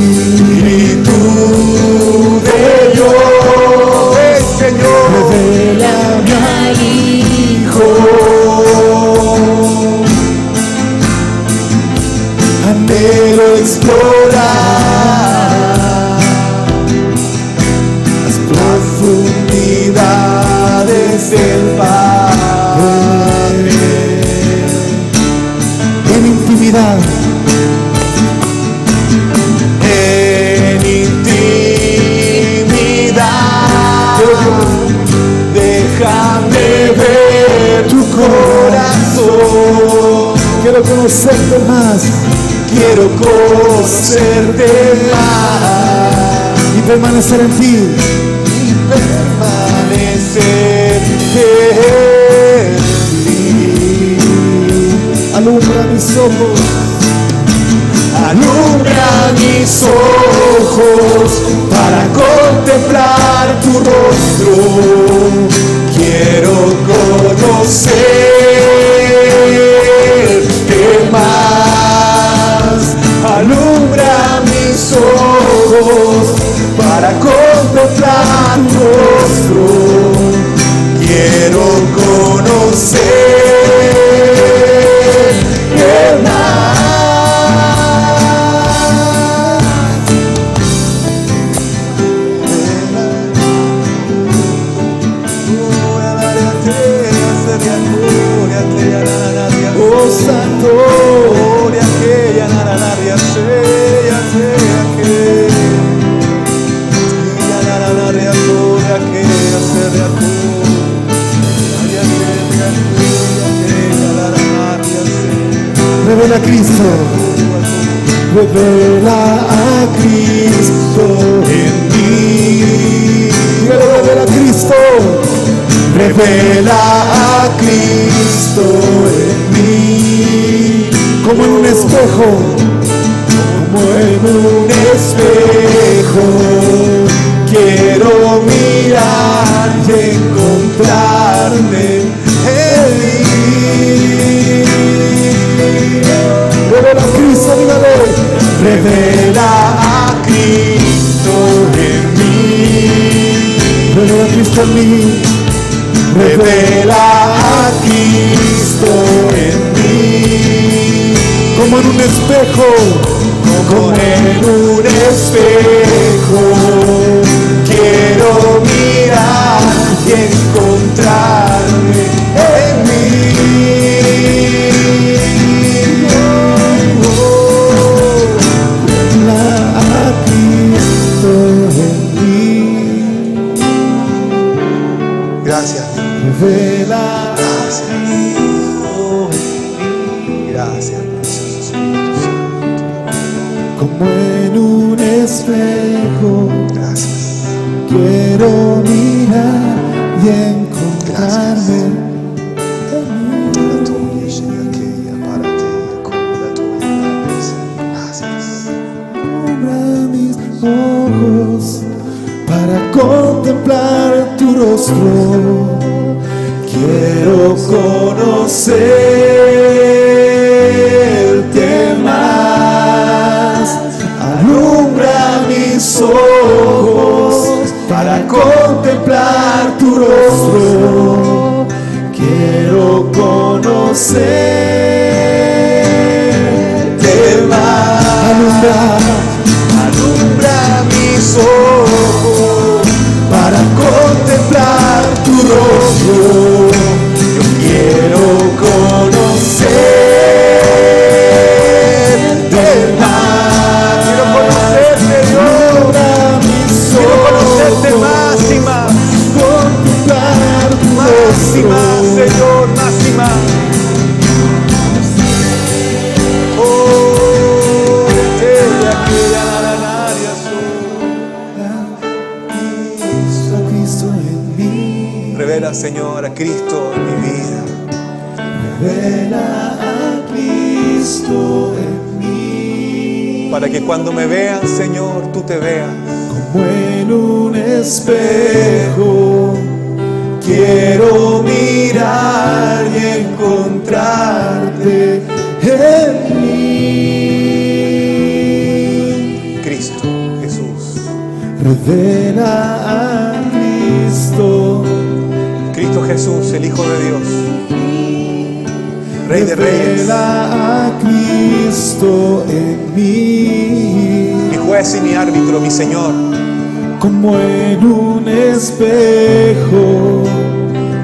Speaker 3: Espíritu de Dios,
Speaker 1: Señor.
Speaker 3: revélame al Hijo. Anhelo explorar las profundidades quiero conocerte más
Speaker 4: y permanecer en ti.
Speaker 3: y permanecer en ti.
Speaker 4: Alumbra mis ojos,
Speaker 3: Alumbra mis ojos para contemplar tu rostro. Quiero conocerte más. Alumbra mis ojos para contemplar tu rostro. Quiero conocerte más. Oh Santo,
Speaker 4: revela a Cristo,
Speaker 3: revela a Cristo en mí.
Speaker 4: revela a Cristo,
Speaker 3: Revela a Cristo en mí.
Speaker 4: como en un espejo,
Speaker 3: Como en un espejo, quiero mirar y encontrarme en mí.
Speaker 4: revela a Cristo, dígale,
Speaker 3: Revela a Cristo en mí.
Speaker 4: revela a Cristo en mí,
Speaker 3: Revela a Cristo en mí.
Speaker 4: como en un espejo,
Speaker 3: Como en un espejo, quiero mirar y encontrarme en mí.
Speaker 4: revela a Cristo en mí,
Speaker 1: Gracias, Dios.
Speaker 4: revela
Speaker 1: Gracias, precioso Espíritu Santo.
Speaker 4: como en un espejo.
Speaker 1: Gracias.
Speaker 4: Quiero mirar y encontrarme Alumbra mis ojos para contemplar tu rostro.
Speaker 3: Quiero conocerte más. Alumbra mis ojos para contemplar tu rostro. Quiero conocerte más. Alumbra mis ojos para contemplar tu rostro. Yo quiero conocerte más. Quiero conocerte, Dios. Quiero conocerte más y más.
Speaker 4: Contemplar tu
Speaker 3: Más y
Speaker 4: rostro.
Speaker 3: más, Señor, más y más. Oh,
Speaker 4: Cristo en mí,
Speaker 1: Revela, Señor, a Cristo en mi vida.
Speaker 4: revela a Cristo en mí,
Speaker 1: Para que cuando me vean, Señor, tú te veas.
Speaker 4: como en un espejo.
Speaker 3: quiero mirar y encontrarte en mí.
Speaker 1: Cristo, Jesús.
Speaker 4: Revela a Cristo,
Speaker 1: Cristo Jesús, el Hijo de Dios. Rey de Reyes.
Speaker 4: revela a Cristo en mí,
Speaker 1: Mi juez y mi árbitro, mi Señor.
Speaker 4: como en un espejo.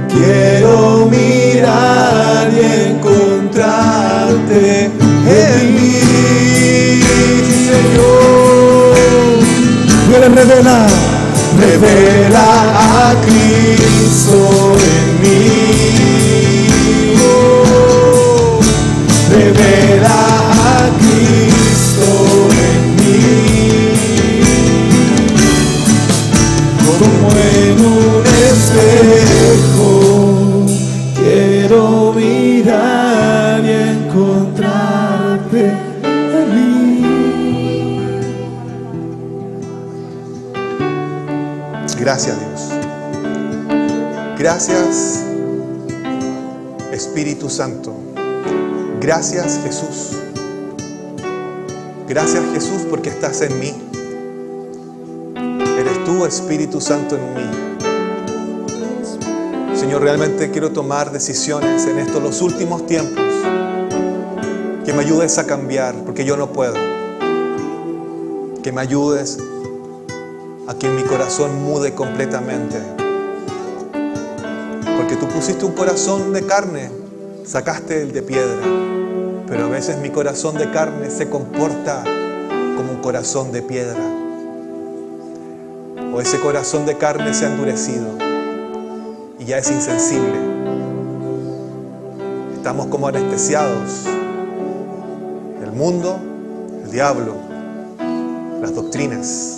Speaker 3: Quiero mirar y encontrarte en mí, Señor.
Speaker 4: Él revela,
Speaker 3: Revela a Cristo en mí. Oh, revela a Cristo
Speaker 1: Gracias, Dios. Gracias, Espíritu Santo. Gracias, Jesús. Gracias, Jesús, porque estás en mí. Eres tú, Espíritu Santo, en mí. Señor, realmente quiero tomar decisiones en estos los últimos tiempos. Que me ayudes a cambiar, porque yo no puedo. Que me ayudes a que mi corazón mude completamente. Porque tú pusiste un corazón de carne, sacaste el de piedra. Pero a veces mi corazón de carne se comporta como un corazón de piedra. O ese corazón de carne se ha endurecido y ya es insensible. Estamos como anestesiados. El mundo, el diablo, las doctrinas,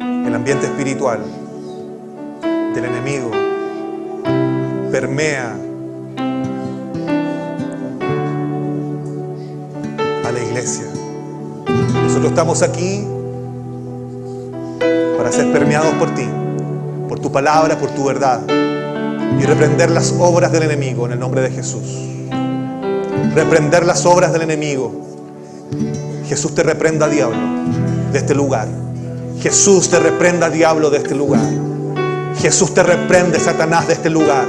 Speaker 1: el ambiente espiritual del enemigo permea a la iglesia. Nosotros estamos aquí para ser permeados por ti, por tu palabra, por tu verdad, y reprender las obras del enemigo en el nombre de Jesús. Reprender las obras del enemigo. Jesús te reprenda, diablo, de este lugar. Jesús te reprenda, diablo, de este lugar. Jesús te reprende, Satanás, de este lugar.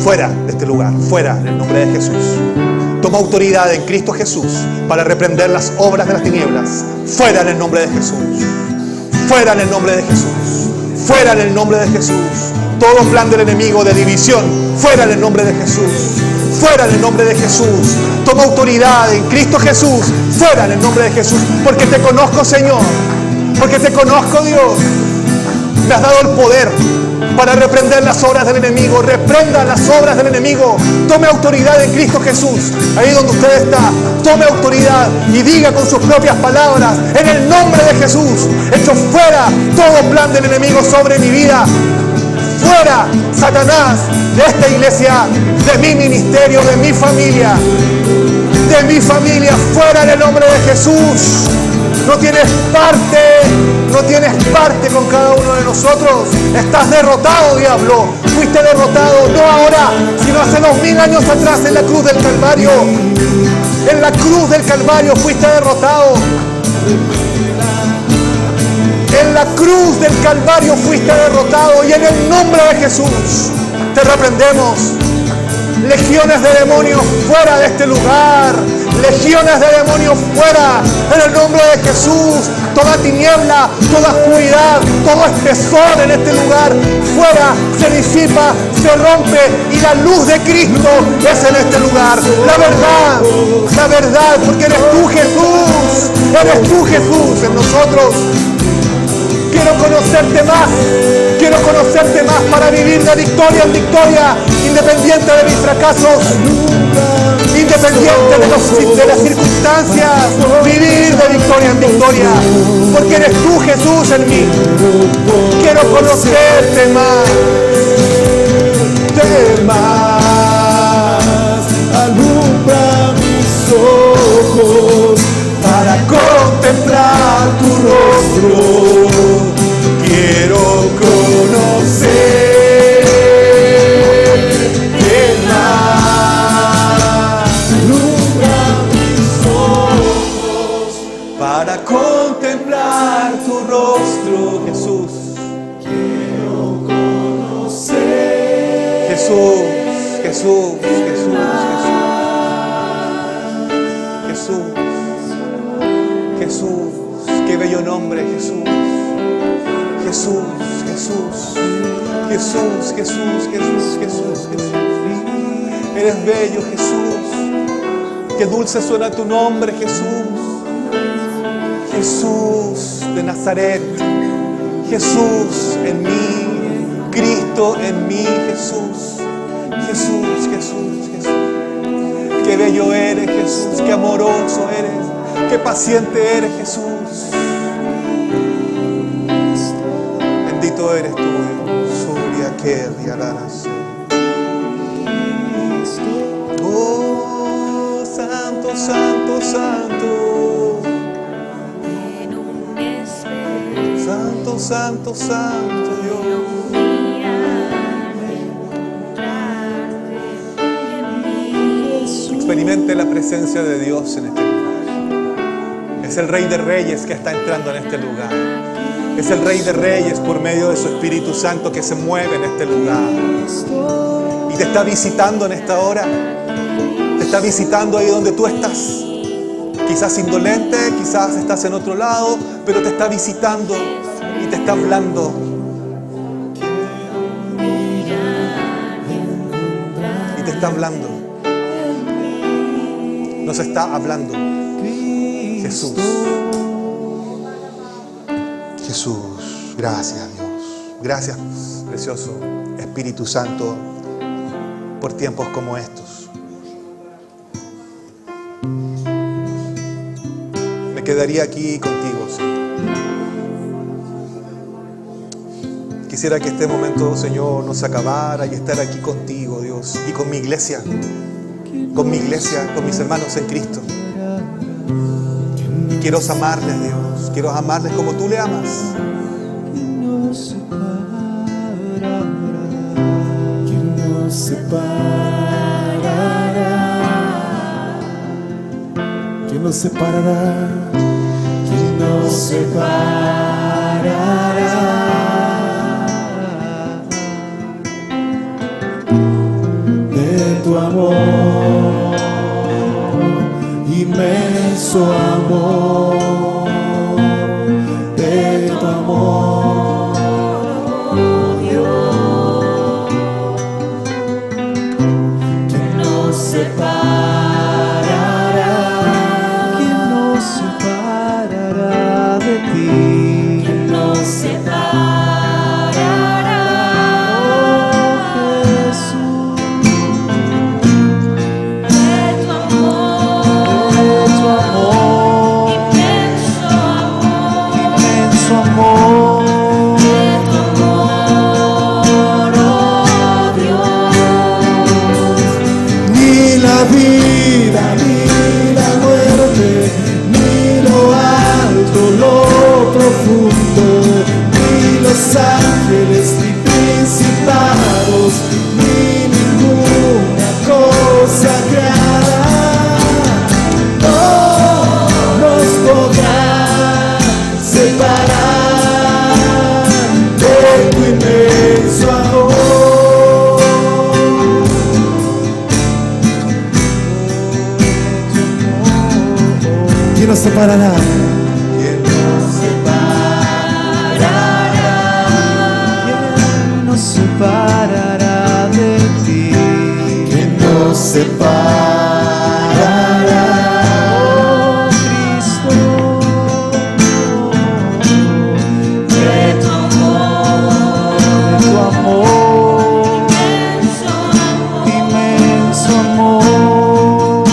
Speaker 1: Fuera de este lugar, fuera en el nombre de Jesús. Toma autoridad en Cristo Jesús para reprender las obras de las tinieblas. Fuera en el nombre de Jesús. Fuera en el nombre de Jesús. Fuera en el nombre de Jesús. Todo plan del enemigo de división, fuera en el nombre de Jesús. Fuera en el nombre de Jesús. Toma autoridad en Cristo Jesús. Fuera en el nombre de Jesús. Porque te conozco, Señor. Porque te conozco, Dios. Me has dado el poder para reprender las obras del enemigo. Reprenda las obras del enemigo. Tome autoridad en Cristo Jesús. Ahí donde usted está, tome autoridad y diga con sus propias palabras: en el nombre de Jesús, echo fuera todo plan del enemigo sobre mi vida. Fuera, Satanás, de esta iglesia, de mi ministerio, de mi familia. De mi familia, fuera en el nombre de Jesús. No tienes parte con cada uno de nosotros. Estás derrotado, diablo. Fuiste derrotado, no ahora, sino hace 2000 años atrás en la cruz del Calvario. En la cruz del Calvario fuiste derrotado. En la cruz del Calvario fuiste derrotado. Y en el nombre de Jesús te reprendemos. Legiones de demonios fuera de este lugar. Legiones de demonios fuera. En el nombre de Jesús. Toda tiniebla, toda oscuridad, todo espesor en este lugar fuera, se disipa, se rompe, y la luz de Cristo es en este lugar. La verdad, porque eres tú, Jesús. Eres tú, Jesús, en nosotros. Quiero conocerte más para vivir de victoria en victoria, independiente de mis fracasos, independiente de las circunstancias, vivir de victoria en victoria, porque eres tú, Jesús, en mí. Quiero conocerte más,
Speaker 3: alumbra mis ojos para contemplar tu rostro. Quiero conocer más. Alumbra mis ojos para contemplar tu rostro, Jesús. Quiero conocer.
Speaker 1: Jesús. Qué bello nombre, Jesús. Jesús. Eres bello, Jesús. Qué dulce suena tu nombre, Jesús. Jesús de Nazaret. Jesús en mí. Cristo en mí, Jesús. Qué bello eres, Jesús. Qué amoroso eres. Qué paciente eres, Jesús. Bendito eres tú, Dios. Surya que alanas. Oh, santo, santo, santo.
Speaker 2: En un espíritu.
Speaker 1: Santo. santo, santo Dios. Experimente la presencia de Dios en este lugar. Es el Rey de Reyes que está entrando en este lugar. Es el Rey de Reyes por medio de su Espíritu Santo que se mueve en este lugar. Y te está visitando en esta hora. Te está visitando ahí donde tú estás. Quizás indolente, quizás estás en otro lado, pero te está visitando y te está hablando. Y te está hablando. Nos está hablando Jesús. Jesús, gracias Dios. Gracias, precioso Espíritu Santo, por tiempos como estos. Me quedaría aquí contigo, Señor. Quisiera que este momento, Señor, nos acabara y estar aquí contigo, Dios, y con mi iglesia, con mis hermanos en Cristo. Y quiero amarles, Dios, quiero amarles como tú le amas.
Speaker 4: ¿Quién nos separará? ¿Quién nos separará de tu amor, inmenso amor, de tu amor, Dios? ¿Quién nos separará? ¿Quién nos separará de ti? ¿Quién nos separará, oh Jesús, de tu amor, inmenso amor, de tu amor, oh Dios? Ni la vida, ni la muerte, ni lo alto, lo profundo, ni los ángeles, ni principados, ni ninguna cosa creada, no nos podrá separar de tu inmenso amor. ¿Quién nos separará? ¿Quién nos separará? ¿Quién nos separará de ti? ¿Quién nos separará, oh Cristo, de tu amor, inmenso amor,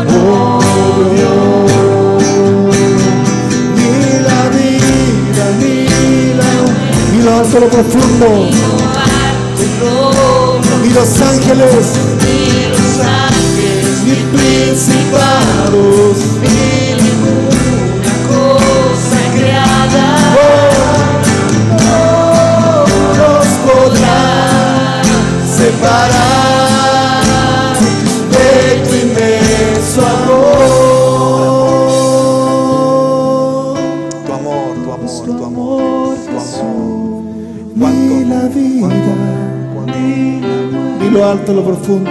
Speaker 4: oh Dios? Ni la vida, ni lo alto, lo profundo, ni los ángeles, ni principados, ni ninguna cosa creada, no nos podrá separar de tu inmenso amor.
Speaker 1: Tu amor, tu amor, tu amor, tu amor.
Speaker 4: Ni la vida, ni lo alto, lo profundo,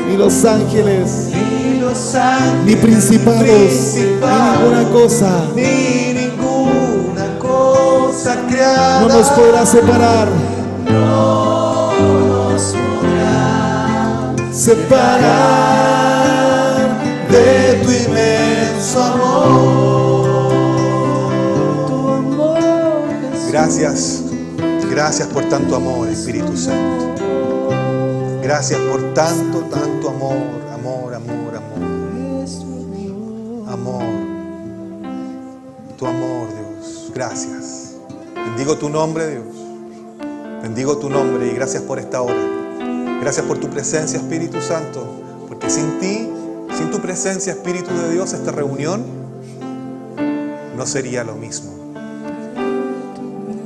Speaker 4: ni los ángeles, ni principados, ni ninguna cosa
Speaker 1: creada
Speaker 4: no nos podrá separar, separar
Speaker 1: de tu inmenso amor. Gracias, gracias por tanto amor, Espíritu Santo. Gracias por tanto, tanto amor, amor, amor, amor. Amor. Tu amor, Dios. Gracias. Bendigo tu nombre, Dios. Bendigo tu nombre y gracias por esta hora. Gracias por tu presencia, Espíritu Santo. Porque sin ti, sin tu presencia, Espíritu de Dios, esta reunión no sería lo mismo.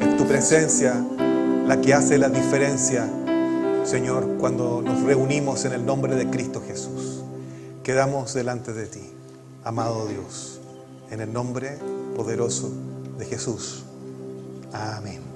Speaker 1: Es tu presencia la que hace la diferencia, Señor, cuando nos reunimos en el nombre de Cristo Jesús. Quedamos delante de ti, amado Dios, en el nombre poderoso de Jesús. Amén.